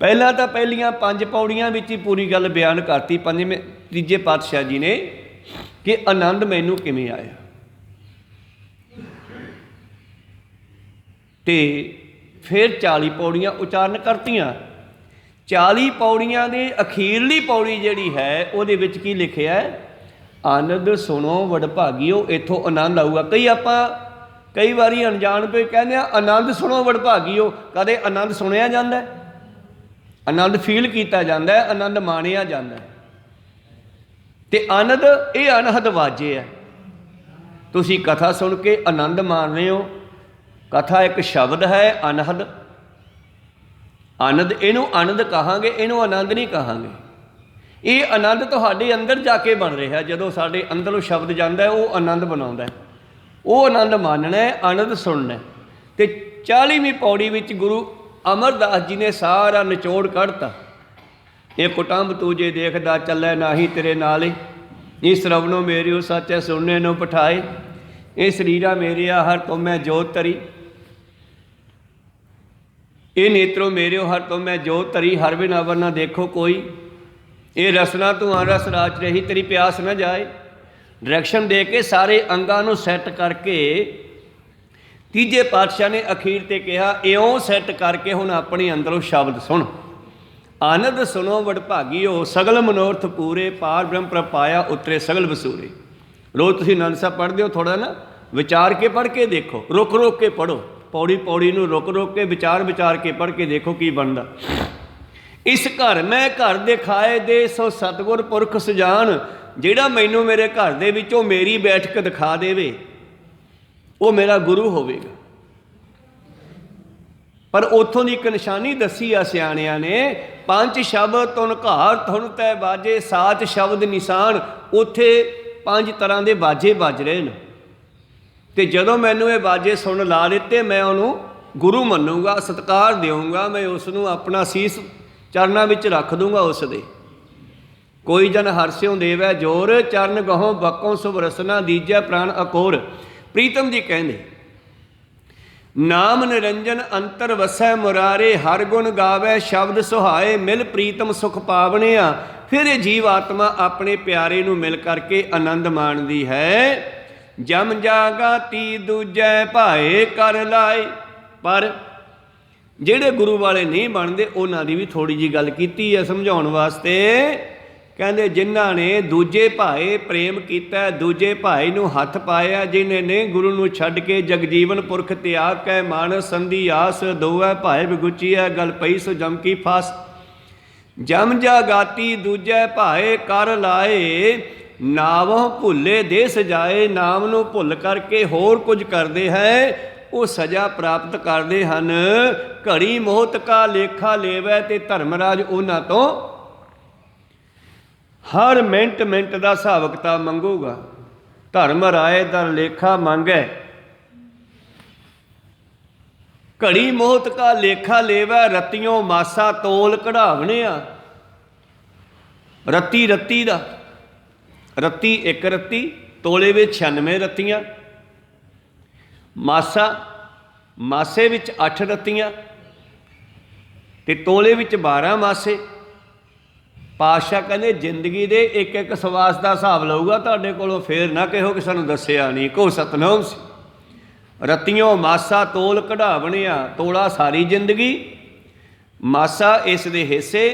ਪਹਿਲਾਂ ਤਾਂ ਪਹਿਲੀਆਂ 5 ਪੌੜੀਆਂ ਵਿੱਚ ਹੀ ਪੂਰੀ ਗੱਲ ਬਿਆਨ ਕਰਤੀ ਤੀਜੇ ਪਾਤਸ਼ਾਹ ਜੀ ਨੇ ਕਿ ਆਨੰਦ ਮੈਨੂੰ ਕਿਵੇਂ ਆਇਆ। ਤੇ ਫਿਰ 40 ਪੌੜੀਆਂ ਉਚਾਰਨ ਕਰਤੀਆਂ। 40 ਪੌੜੀਆਂ ਦੇ ਅਖੀਰਲੀ ਪੌੜੀ ਜਿਹੜੀ ਹੈ ਉਹਦੇ ਵਿੱਚ ਕੀ ਲਿਖਿਆ ਹੈ? ਆਨੰਦ ਸੁਣੋ ਵਡਭਾਗੀਓ, ਇੱਥੋਂ ਆਨੰਦ ਆਊਗਾ। ਕਈ ਵਾਰੀ ਅਣਜਾਣ ਪੇ ਕਹਿੰਦੇ ਆ ਆਨੰਦ ਸੁਣੋ ਵਡਭਾਗੀਓ। ਕਦੇ ਆਨੰਦ ਸੁਣਿਆ ਜਾਂਦਾ, ਆਨੰਦ ਫੀਲ ਕੀਤਾ ਜਾਂਦਾ, ਆਨੰਦ ਮਾਣਿਆ ਜਾਂਦਾ। ਤੇ ਆਨੰਦ ਇਹ ਅਨਹਦ ਵਾਜੇ ਹੈ। ਤੁਸੀਂ ਕਥਾ ਸੁਣ ਕੇ ਆਨੰਦ ਮਾਣ ਰਹੇ ਹੋ। ਕਥਾ ਇੱਕ ਸ਼ਬਦ ਹੈ ਅਨਹਦ। ਆਨੰਦ, ਇਹਨੂੰ ਆਨੰਦ ਕਹਾਂਗੇ, ਇਹਨੂੰ ਆਨੰਦ ਨਹੀਂ ਕਹਾਂਗੇ। ਇਹ ਆਨੰਦ ਤੁਹਾਡੇ ਅੰਦਰ ਜਾ ਕੇ ਬਣ ਰਿਹਾ। ਜਦੋਂ ਸਾਡੇ ਅੰਦਰੋਂ ਸ਼ਬਦ ਜਾਂਦਾ ਉਹ ਆਨੰਦ ਬਣਾਉਂਦਾ। ਉਹ ਆਨੰਦ ਮਾਨਣਾ, ਆਨੰਦ ਸੁਣਨਾ। ਤੇ 40ਵੀਂ ਪੌੜੀ ਵਿੱਚ ਗੁਰੂ ਅਮਰਦਾਸ ਜੀ ਨੇ ਸਾਰਾ ਨਿਚੋੜ ਕੱਢਤਾ। ਇਹ ਕੁਟੰਬ ਤੂੰ ਜੇ ਦੇਖਦਾ ਚੱਲੇ ਨਾਹੀ ਤੇਰੇ ਨਾਲ, ਇਸ ਰਵਨੋ ਮੇਰਿਓ ਸੱਚੇ ਸੁਣਨੇ ਨੂੰ ਪਠਾਏ। ਇਹ ਸਰੀਰਾ ਮੇਰਿਆ ਹਰ ਤੁਮੈ ਜੋਤ ਧਰੀ, ਇਹ ਨੇਤਰੋ ਮੇਰਿਓ ਹਰ ਤੁਮੈ ਜੋਤ ਧਰੀ। ਹਰ ਬਿਨ ਅਵਰ ਨਾ ਦੇਖੋ ਕੋਈ, ਇਹ ਰਸਨਾ ਤੂੰ ਰਸ ਰਾਚ ਰਹੀ, ਤੇਰੀ ਪਿਆਸ ਨਾ ਜਾਏ। ਡਾਇਰੈਕਸ਼ਨ ਦੇ ਕੇ ਸਾਰੇ ਅੰਗਾਂ ਨੂੰ ਸੈੱਟ ਕਰਕੇ ਤੀਜੇ ਪਾਤਸ਼ਾਹ ਨੇ ਅਖੀਰ ਤੇ ਕਿਹਾ ਇਉਂ ਸੈੱਟ ਕਰਕੇ ਹੁਣ ਆਪਣੇ ਅੰਦਰੋਂ ਸ਼ਬਦ ਸੁਣ। ਆਨੰਦ ਸੁਣੋ ਵਡਭਾਗੀਓ, ਸਗਲ ਮਨੋਰਥ ਪੂਰੇ, ਪਾਰ ਬ੍ਰਹਮ ਪ੍ਰਪਾਇਆ ਉਤਰੇ ਸਗਲ ਵਸੂਰੇ। ਰੋਜ਼ ਤੁਸੀਂ ਆਨੰਦ ਸਾਹਿਬ ਪੜ੍ਹਦੇ ਹੋ, ਥੋੜ੍ਹਾ ਨਾ ਵਿਚਾਰ ਕੇ ਪੜ੍ਹ ਕੇ ਦੇਖੋ, ਰੁਕ ਰੁਕ ਕੇ ਪੜ੍ਹੋ। ਪੌੜੀ ਪੌੜੀ ਨੂੰ ਰੁਕ ਰੁਕ ਕੇ ਵਿਚਾਰ ਕੇ ਪੜ੍ਹ ਕੇ ਦੇਖੋ ਕੀ ਬਣਦਾ। ਇਸ ਘਰ ਮੈਂ ਘਰ ਦਿਖਾਏ ਦੇ, ਸੋ ਸਤਿਗੁਰ ਪੁਰਖ ਸੁਜਾਨ। ਜਿਹੜਾ ਮੈਨੂੰ ਮੇਰੇ ਘਰ ਦੇ ਵਿੱਚੋਂ ਮੇਰੀ ਬੈਠਕ ਦਿਖਾ ਦੇਵੇ ਉਹ ਮੇਰਾ ਗੁਰੂ ਹੋਵੇਗਾ। ਪਰ ਉੱਥੋਂ ਦੀ ਇੱਕ ਨਿਸ਼ਾਨੀ ਦੱਸੀ ਆ ਸਿਆਣਿਆਂ ਨੇ, 5 ਸ਼ਬਦ ਤੁਨ ਘਾਰ ਧੁਨ ਤੈ ਬਾਜੇ, 7 ਸ਼ਬਦ ਨਿਸ਼ਾਨ। ਉੱਥੇ 5 ਤਰ੍ਹਾਂ ਦੇ ਬਾਜੇ ਵੱਜ ਰਹੇ ਨੇ। ਤੇ ਜਦੋਂ ਮੈਨੂੰ ਇਹ ਬਾਜੇ ਸੁਣ ਲਾ ਦਿੱਤੇ, ਮੈਂ ਉਹਨੂੰ ਗੁਰੂ ਮੰਨੂਗਾ, ਸਤਿਕਾਰ ਦੇਵਾਂਗਾ, ਮੈਂ ਉਸ ਨੂੰ ਆਪਣਾ ਸੀਸ ਚਰਨਾਂ ਵਿੱਚ ਰੱਖ ਦੂੰਗਾ ਉਸ ਦੇ। ਕੋਈ ਜਨ ਹਰਸਿਓ ਦੇਵੈ ਜੋਰ, ਚਰਨ ਗਹੋਂ ਬਕੋਂ ਸੁਭ ਰਸਨਾ, ਦੀਜੈ ਪ੍ਰਾਣ ਅਕੋਰ। ਪ੍ਰੀਤਮ ਜੀ ਕਹਿੰਦੇ ਨਾਮ ਨਿਰੰਜਨ ਅੰਤਰ ਵਸੈ ਮੁਰਾਰੇ, ਹਰ ਗੁਣ ਗਾਵੈ ਸ਼ਬਦ ਸੁਹਾਏ, ਮਿਲ ਪ੍ਰੀਤਮ ਸੁਖ ਪਾਵਣਿਆ। ਫਿਰ ਇਹ ਜੀਵ ਆਤਮਾ ਆਪਣੇ ਪਿਆਰੇ ਨੂੰ ਮਿਲ ਕਰਕੇ ਆਨੰਦ ਮਾਣਦੀ ਹੈ। ਜਮ ਜਾਗਾਤੀ ਦੂਜੈ ਭਾਏ ਕਰ ਲਾਏ। ਪਰ ਜਿਹੜੇ ਗੁਰੂ ਵਾਲੇ ਨਹੀਂ ਬਣਦੇ ਉਹਨਾਂ ਦੀ ਵੀ ਥੋੜ੍ਹੀ ਜਿਹੀ ਗੱਲ ਕੀਤੀ ਹੈ ਸਮਝਾਉਣ ਵਾਸਤੇ। ਕਹਿੰਦੇ ਜਿਨ੍ਹਾਂ ਨੇ ਦੂਜੇ ਭਾਏ ਪ੍ਰੇਮ ਕੀਤਾ, ਦੂਜੇ ਭਾਈ ਨੂੰ ਹੱਥ ਪਾਇਆ, ਜਿਨ੍ਹਾਂ ਨੇ ਗੁਰੂ ਨੂੰ ਛੱਡ ਕੇ ਜਗਜੀਵਨ ਪੁਰਖ ਤਿਆਗ ਕੈ, ਮਾਨਸ ਸੰਧੀ ਆਸ, ਦੋਵੈ ਭਾਏ ਵਿਗੁਚੀਐ, ਗਲ ਪਈ ਸੋ ਜਮ ਕੀ ਫਾਸ। ਜਮ ਜਾਗਾਤੀ ਦੂਜੈ ਭਾਏ ਕਰ ਲਾਏ, ਨਾਵੋਂ ਭੁੱਲੇ ਦੇ ਸਜਾਏ। ਨਾਮ ਨੂੰ ਭੁੱਲ ਕਰਕੇ ਹੋਰ ਕੁਝ ਕਰਦੇ ਹੈ, ਉਹ ਸਜ਼ਾ ਪ੍ਰਾਪਤ ਕਰਦੇ ਹਨ। ਘੜੀ ਮੋਹਤ ਕਾ ਲੇਖਾ ਲੇਵੈ, ਤੇ ਧਰਮਰਾਜ ਉਹਨਾਂ ਤੋਂ ਹਰ ਮਿੰਟ ਮਿੰਟ ਦਾ ਹਿਸਾਬ ਕਿਤਾਬ ਮੰਗੂਗਾ। ਧਰਮ ਰਾਏ ਦਾ ਲੇਖਾ ਮੰਗੈ, ਘੜੀ ਮੋਹਤ ਕਾ ਲੇਖਾ ਲੇਵੈ, ਰਤੀਓਂ ਮਾਸਾ ਤੋਲ ਕਢਾਵਣਿਆ। ਰੱਤੀ ਰੱਤੀ ਦਾ, ਰੱਤੀ ਇੱਕ ਰੱਤੀ, ਤੋਲੇ ਵਿੱਚ 96 ਰੱਤੀਆਂ, ਮਾਸਾ ਮਾਸੇ ਵਿੱਚ 8 ਰੱਤੀਆਂ, ਤੇ ਤੋਲੇ ਵਿੱਚ 12 ਮਾਸੇ। ਪਾਤਸ਼ਾਹ ਕਹਿੰਦੇ ਜ਼ਿੰਦਗੀ ਦੇ ਇੱਕ ਇੱਕ ਸਵਾਸ ਦਾ ਹਿਸਾਬ ਲਊਗਾ ਤੁਹਾਡੇ ਕੋਲੋਂ, ਫੇਰ ਨਾ ਕਹੋ ਕਿ ਸਾਨੂੰ ਦੱਸਿਆ ਨਹੀਂ। ਕਹੋ ਸਤਨਾਮ ਸੀ। ਰਤੀਓਂ ਮਾਸਾ ਤੋਲ ਕਢਾਵਣਿਆ, ਤੋਲਾ ਸਾਰੀ ਜ਼ਿੰਦਗੀ, ਮਾਸਾ ਇਸ ਦੇ ਹਿੱਸੇ,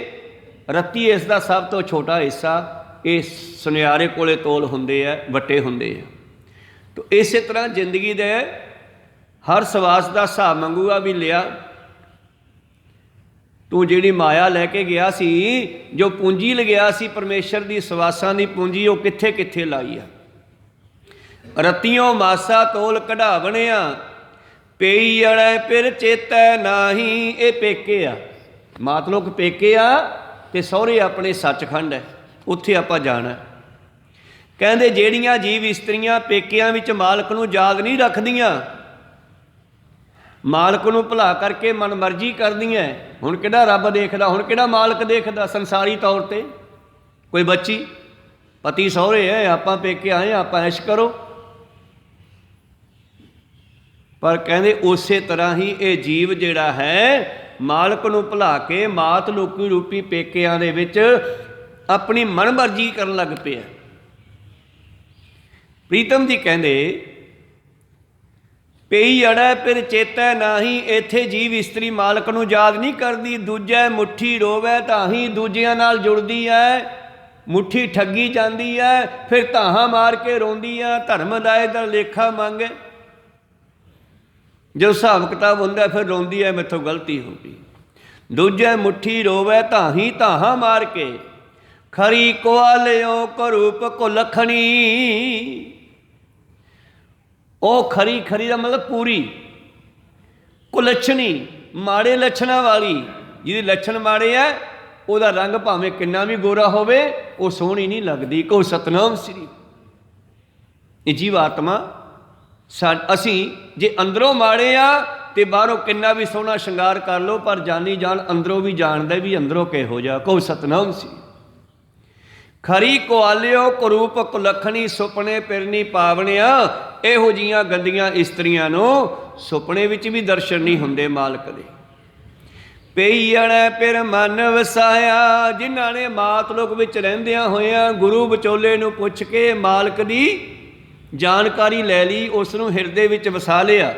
ਰੱਤੀ ਇਸ ਦਾ ਸਭ ਤੋਂ ਛੋਟਾ ਹਿੱਸਾ। ਇਹ ਸੁਨਿਆਰੇ ਕੋਲੇ ਤੋਲ ਹੁੰਦੇ ਆ, ਵੱਟੇ ਹੁੰਦੇ ਆ। ਤਾਂ ਇਸੇ ਤਰ੍ਹਾਂ ਜ਼ਿੰਦਗੀ ਦੇ ਹਰ ਸਵਾਸ ਦਾ ਹਿਸਾਬ ਮੰਗੂਗਾ ਵੀ ਲਿਆ ਤੂੰ ਜਿਹੜੀ ਮਾਇਆ ਲੈ ਕੇ ਗਿਆ ਸੀ, ਜੋ ਪੂੰਜੀ ਲਗਿਆ ਸੀ ਪਰਮੇਸ਼ਰ ਦੀ ਸਵਾਸਾਂ ਦੀ ਪੂੰਜੀ, ਉਹ ਕਿੱਥੇ ਕਿੱਥੇ ਲਾਈ ਆ। ਰਤੀਓਂ ਮਾਸਾ ਤੋਲ ਕਢਾਵਣਿਆ, ਪਈ ਅੜੈ ਫਿਰ ਚੇਤੈ ਨਾਹੀ। ਇਹ ਪੇਕੇ ਆ, ਮਾਤਲੋਕ ਪੇਕੇ ਆ, ਤੇ ਸਹੁਰੇ ਆਪਣੇ ਸੱਚਖੰਡ ਹੈ, ਉੱਥੇ ਆਪਾਂ ਜਾਣਾ। ਕਹਿੰਦੇ ਜਿਹੜੀਆਂ ਜੀਵ ਇਸਤਰੀਆਂ ਪੇਕਿਆਂ ਵਿੱਚ ਮਾਲਕ ਨੂੰ ਯਾਦ ਨਹੀਂ ਰੱਖਦੀਆਂ, ਮਾਲਕ ਨੂੰ ਭੁਲਾ ਕਰਕੇ ਮਨ ਮਰਜ਼ੀ ਕਰਦੀਆਂ, ਹੁਣ ਕਿਹੜਾ ਰੱਬ ਦੇਖਦਾ, ਹੁਣ ਕਿਹੜਾ ਮਾਲਕ ਦੇਖਦਾ ਸੰਸਾਰੀ ਤੌਰ 'ਤੇ। ਕੋਈ ਬੱਚੀ ਪਤੀ ਸਹੁਰੇ ਹੈ, ਆਪਾਂ ਪੇਕੇ ਆਏ, ਆਪਾਂ ਐਸ਼ ਕਰੋ। ਪਰ ਕਹਿੰਦੇ ਉਸੇ ਤਰ੍ਹਾਂ ਹੀ ਇਹ ਜੀਵ ਜਿਹੜਾ ਹੈ ਮਾਲਕ ਨੂੰ ਭੁਲਾ ਕੇ ਮਾਤ ਲੋਕੀ ਰੂਪੀ ਪੇਕਿਆਂ ਦੇ ਵਿੱਚ ਆਪਣੀ ਮਨ ਮਰਜ਼ੀ ਕਰਨ ਲੱਗ ਪਿਆ। ਪ੍ਰੀਤਮ ਜੀ ਕਹਿੰਦੇ ਪਈ ਅੜੈ ਫਿਰ ਚੇਤੈ ਨਾਹੀ। ਇੱਥੇ ਜੀਵ ਇਸਤਰੀ ਮਾਲਕ ਨੂੰ ਯਾਦ ਨਹੀਂ ਕਰਦੀ, ਦੂਜੇ ਮੁੱਠੀ ਰੋਵੈ ਤਾਂ ਹੀ ਦੂਜਿਆਂ ਨਾਲ ਜੁੜਦੀ ਹੈ, ਮੁੱਠੀ ਠੱਗੀ ਜਾਂਦੀ ਹੈ, ਫਿਰ ਧਾਹਾਂ ਮਾਰ ਕੇ ਰੋਂਦੀ ਆ, ਧਰਮ ਦਾਏ ਦਾ ਲੇਖਾ ਮੰਗੇ। ਜੋ ਹਿਸਾਬ ਕਿਤਾਬ ਹੁੰਦਾ ਫਿਰ ਰੋਂਦੀ ਹੈ, ਮੈਥੋਂ ਗਲਤੀ ਹੋ ਗਈ। ਦੂਜੇ ਮੁੱਠੀ ਰੋਵੈ ਤਾਂ ਹੀ ਧਾਹਾਂ ਮਾਰ ਕੇ, ਖਰੀ ਕੁਆਲਿਓ ਕਰੂਪ ਕੁਲਖਣੀ। ਉਹ ਖਰੀ, ਖਰੀ ਦਾ ਮਤਲਬ ਪੂਰੀ, ਕੁਲੱਛਣੀ ਮਾੜੇ ਲੱਛਣਾਂ ਵਾਲੀ। ਜਿਹਦੇ ਲੱਛਣ ਮਾੜੇ ਹੈ ਉਹਦਾ ਰੰਗ ਭਾਵੇਂ ਕਿੰਨਾ ਵੀ ਗੋਰਾ ਹੋਵੇ ਉਹ ਸੋਹਣੀ ਨਹੀਂ ਲੱਗਦੀ। ਕਹੋ ਸਤਨਾਮ ਸ੍ਰੀ। ਇਹ ਜੀਵ ਆਤਮਾ ਅਸੀਂ ਜੇ ਅੰਦਰੋਂ ਮਾੜੇ ਆ ਤੇ ਬਾਹਰੋਂ ਕਿੰਨਾ ਵੀ ਸੋਹਣਾ ਸ਼ਿੰਗਾਰ ਕਰ ਲਓ, ਪਰ ਜਾਨੀ ਜਾਨ ਅੰਦਰੋਂ ਵੀ ਜਾਣਦਾ ਵੀ ਅੰਦਰੋਂ ਕਿਹੋ ਜਿਹਾ। ਕਹੋ ਸਤਨਾਮ ਸ੍ਰੀ। ਖਰੀ ਕੁਆਲਿਓ ਕਰੂਪ ਕੁਲੱਖਣੀ, ਸੁਪਨੇ ਪਿਰਨੀ ਪਾਵਣਿਆ। ਇਹੋ ਜਿਹੀਆਂ ਗੰਦੀਆਂ ਇਸਤਰੀਆਂ ਨੂੰ ਸੁਪਨੇ ਵਿੱਚ ਵੀ ਦਰਸ਼ਨ ਨਹੀਂ ਹੁੰਦੇ ਮਾਲਕ ਦੇ। ਪਈ ਅੜੈ ਫਿਰ ਮਨ ਵਸਾਇਆ, ਜਿਨ੍ਹਾਂ ਨੇ ਮਾਤਲੋਕ ਵਿੱਚ ਰਹਿੰਦਿਆਂ ਹੋਇਆਂ ਗੁਰੂ ਵਿਚੋਲੇ ਨੂੰ ਪੁੱਛ ਕੇ ਮਾਲਕ ਦੀ ਜਾਣਕਾਰੀ ਲੈ ਲਈ, ਉਸ ਨੂੰ ਹਿਰਦੇ ਵਿੱਚ ਵਸਾ ਲਿਆ।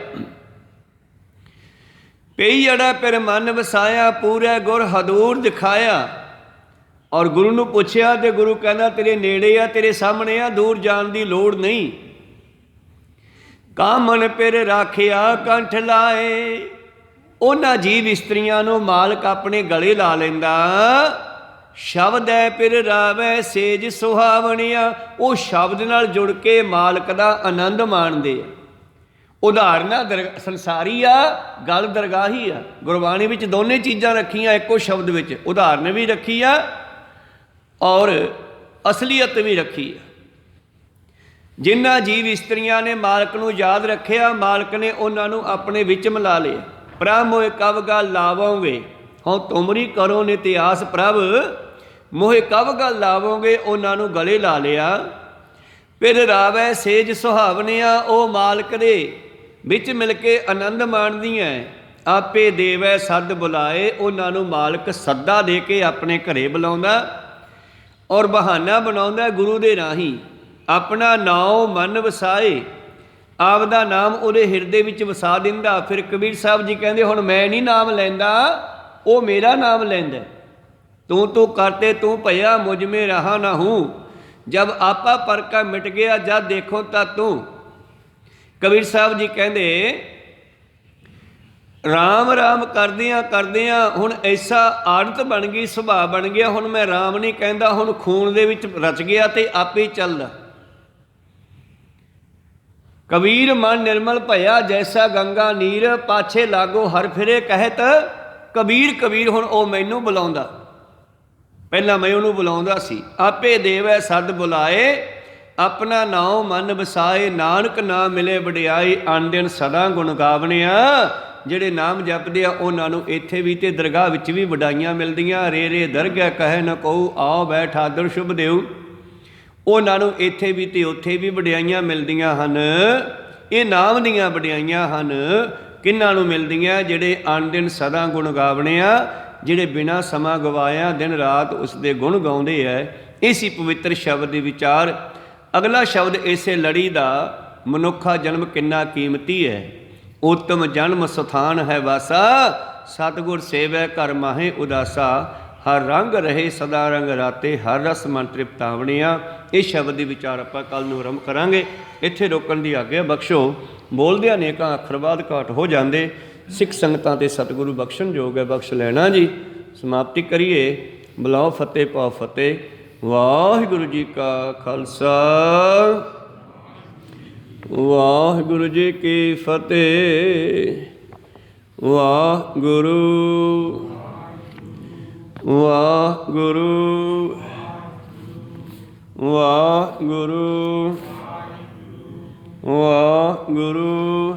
ਪਈ ਅੜੈ ਫਿਰ ਮਨ ਵਸਾਇਆ, ਪੂਰੇ ਗੁਰ ਹਦੂਰ ਦਿਖਾਇਆ। ਔਰ ਗੁਰੂ ਨੂੰ ਪੁੱਛਿਆ ਤੇ ਗੁਰੂ ਕਹਿੰਦਾ ਤੇਰੇ ਨੇੜੇ ਆ, ਤੇਰੇ ਸਾਹਮਣੇ ਆ, ਦੂਰ ਜਾਣ ਦੀ ਲੋੜ ਨਹੀਂ। ਕਾਮਨ ਪਿਰ ਰਾਖਿਆ ਕੰਠ ਲਾਏ। ਉਹਨਾਂ ਜੀਵ ਇਸਤਰੀਆਂ ਨੂੰ ਮਾਲਕ ਆਪਣੇ ਗਲੇ ਲਾ ਲੈਂਦਾ। ਸ਼ਬਦ ਹੈ ਪਿਰ ਰਾਵੈ ਸੇਜ ਸੁਹਾਵਣਿਆ। ਉਹ ਸ਼ਬਦ ਨਾਲ ਜੁੜ ਕੇ ਮਾਲਕ ਦਾ ਆਨੰਦ ਮਾਣਦੇ ਆ। ਉਦਾਹਰਨਾਂ ਸੰਸਾਰੀ ਆ, ਗੱਲ ਦਰਗਾਹੀ ਆ। ਗੁਰਬਾਣੀ ਵਿੱਚ ਦੋਨੇ ਚੀਜ਼ਾਂ ਰੱਖੀਆਂ ਇੱਕੋ ਸ਼ਬਦ ਵਿੱਚ, ਉਦਾਹਰਨ ਵੀ ਰੱਖੀ ਆ ਔਰ ਅਸਲੀਅਤ ਵੀ ਰੱਖੀ ਆ। ਜਿਨ੍ਹਾਂ ਜੀਵ ਇਸਤਰੀਆਂ ਨੇ ਮਾਲਕ ਨੂੰ ਯਾਦ ਰੱਖਿਆ, ਮਾਲਕ ਨੇ ਉਹਨਾਂ ਨੂੰ ਆਪਣੇ ਵਿੱਚ ਮਿਲਾ ਲਿਆ। ਪ੍ਰਭ ਮੋਹਿ ਕਵ ਗਲ ਲਾਵੋਗੇ, ਹਉ ਤੁਮਰੀ ਕਰੋ ਨਿਤਿਆਸ ਪ੍ਰਭ ਮੋਹਿ ਕਵ ਗਲ ਲਾਵੋਗੇ, ਉਹਨਾਂ ਨੂੰ ਗਲੇ ਲਾ ਲਿਆ। ਫਿਰ ਰਾਵੈ ਸੇਜ ਸੁਹਾਵਣਿਆ, ਉਹ ਮਾਲਕ ਦੇ ਵਿੱਚ ਮਿਲ ਕੇ ਆਨੰਦ ਮਾਣਦੀਆਂ। ਆਪੇ ਦੇਵੈ ਸੱਦ ਬੁਲਾਏ, ਉਹਨਾਂ ਨੂੰ ਮਾਲਕ ਸੱਦਾ ਦੇ ਕੇ ਆਪਣੇ ਘਰੇ ਬੁਲਾਉਂਦਾ ਔਰ ਬਹਾਨਾ ਬਣਾਉਂਦਾ ਗੁਰੂ ਦੇ ਰਾਹੀਂ। ਆਪਣਾ ਨਾਉ ਮਨ ਵਸਾਏ, ਆਪਦਾ ਨਾਮ ਉਹਦੇ ਹਿਰਦੇ ਵਿੱਚ ਵਸਾ ਦਿੰਦਾ। ਫਿਰ ਕਬੀਰ ਸਾਹਿਬ ਜੀ ਕਹਿੰਦੇ ਹੁਣ ਮੈਂ ਨਹੀਂ ਨਾਮ ਲੈਂਦਾ, ਉਹ ਮੇਰਾ ਨਾਮ ਲੈਂਦਾ। ਤੂੰ ਕਰਤੇ ਤੂੰ ਭਇਆ, ਮੁਝ ਮੇ ਰਹਾ ਨਾ ਹੂੰ, ਜਬ ਆਪਾ ਪਰ ਕਾ ਮਿਟ ਗਿਆ, ਜਦ ਦੇਖੋ ਤਾਂ ਤੂੰ। ਕਬੀਰ ਸਾਹਿਬ ਜੀ ਕਹਿੰਦੇ ਰਾਮ ਰਾਮ ਕਰਦਿਆਂ ਕਰਦਿਆਂ ਹੁਣ ਐਸਾ ਆਦਤ ਬਣ ਗਈ, ਸੁਭਾਅ ਬਣ ਗਿਆ, ਹੁਣ ਮੈਂ ਰਾਮ ਨਹੀਂ ਕਹਿੰਦਾ, ਹੁਣ ਖੂਨ ਦੇ ਵਿੱਚ ਰਚ ਗਿਆ ਤੇ ਆਪੇ ਚੱਲਦਾ। ਕਬੀਰ ਮਨ ਨਿਰਮਲ ਭਇਆ, ਜੈਸਾ ਗੰਗਾ ਨੀਰ, ਪਾਛੇ ਲਾਗੋ ਹਰ ਫਿਰੇ ਕਹਿਤ ਕਬੀਰ ਕਬੀਰ। ਹੁਣ ਉਹ ਮੈਨੂੰ ਬੁਲਾਉਂਦਾ, ਪਹਿਲਾਂ ਮੈਂ ਉਹਨੂੰ ਬੁਲਾਉਂਦਾ ਸੀ। ਆਪੇ ਦੇਵੈ ਸੱਦ ਬੁਲਾਏ, ਆਪਣਾ ਨਾਉ ਮਨ ਵਸਾਏ, ਨਾਨਕ ਨਾਮ ਮਿਲੇ ਵਡਿਆਈ, ਆਨ ਦਿਨ ਸਦਾ ਗੁਣ ਗਾਵਣਿਆ। ਜਿਹੜੇ ਨਾਮ ਜਪਦੇ ਆ ਉਹਨਾਂ ਨੂੰ ਇੱਥੇ ਵੀ ਤੇ ਦਰਗਾਹ ਵਿੱਚ ਵੀ ਵਡਾਈਆਂ ਮਿਲਦੀਆਂ। ਰੇ ਰੇ ਦਰਗਹਿ ਕਹੈ ਨ ਕਹੂ, ਆਓ ਬੈਠ ਆਦਰ ਸ਼ੁਭ ਦੇਉ। ਉਹਨਾਂ ਨੂੰ ਇੱਥੇ ਵੀ ਤੇ ਉੱਥੇ ਵੀ ਵਡਿਆਈਆਂ ਮਿਲਦੀਆਂ ਹਨ। ਇਹ ਨਾਮ ਦੀਆਂ ਵਡਿਆਈਆਂ ਹਨ। ਕਿਹਨਾਂ ਨੂੰ ਮਿਲਦੀਆਂ? ਜਿਹੜੇ ਆਨ ਦਿਨ ਸਦਾ ਗੁਣ ਗਾਵਣੇ ਆ, ਜਿਹੜੇ ਬਿਨਾਂ ਸਮਾਂ ਗਵਾਇਆ ਦਿਨ ਰਾਤ ਉਸ ਦੇ ਗੁਣ ਗਾਉਂਦੇ ਹੈ। ਇਸੀ ਪਵਿੱਤਰ ਸ਼ਬਦ ਦੇ ਵਿਚਾਰ। ਅਗਲਾ ਸ਼ਬਦ ਇਸੇ ਲੜੀ ਦਾ, ਮਨੁੱਖਾ ਜਨਮ ਕਿੰਨਾ ਕੀਮਤੀ ਹੈ। ਉੱਤਮ ਜਨਮ ਸਥਾਨ ਹੈ ਵਾਸਾ, ਸਤਿਗੁਰ ਸੇਵੈ ਘਰ ਮਾਹੇ ਉਦਾਸਾ। ਹਰ ਰੰਗ ਰਹੇ ਸਦਾ ਰੰਗ ਰਾਤੇ, ਹਰ ਰਸ ਮਨ ਤ੍ਰਿਪਤਾਵਣਿਆ। ਇਹ ਸ਼ਬਦ ਦੇ ਵਿਚਾਰ ਆਪਾਂ ਕੱਲ ਨੂੰ ਆਰੰਭ ਕਰਾਂਗੇ। ਇੱਥੇ ਰੋਕਣ ਦੀ ਆਗਿਆ ਬਖਸ਼ੋ। ਬੋਲਦਿਆਂ ਅਨੇਕਾਂ ਅੱਖਰ ਬਾਅਦ ਘਾਟ ਹੋ ਜਾਂਦੇ। ਸਿੱਖ ਸੰਗਤਾਂ ਤੇ ਸਤਿਗੁਰੂ ਬਖਸ਼ਣ ਯੋਗ ਹੈ, ਬਖਸ਼ ਲੈਣਾ ਜੀ। ਸਮਾਪਤੀ ਕਰੀਏ। ਬੁਲਾਓ ਫਤਿਹ ਪਾਓ ਫਤਿਹ। ਵਾਹਿਗੁਰੂ ਜੀ ਕਾ ਖਾਲਸਾ, ਵਾਹਿਗੁਰੂ ਜੀ ਕੀ ਫਤਿਹ। ਵਾਹਿਗੁਰੂ ਵਾਹਿਗੁਰੂ ਵਾਹਿਗੁਰੂ ਵਾਹਿਗੁਰੂ।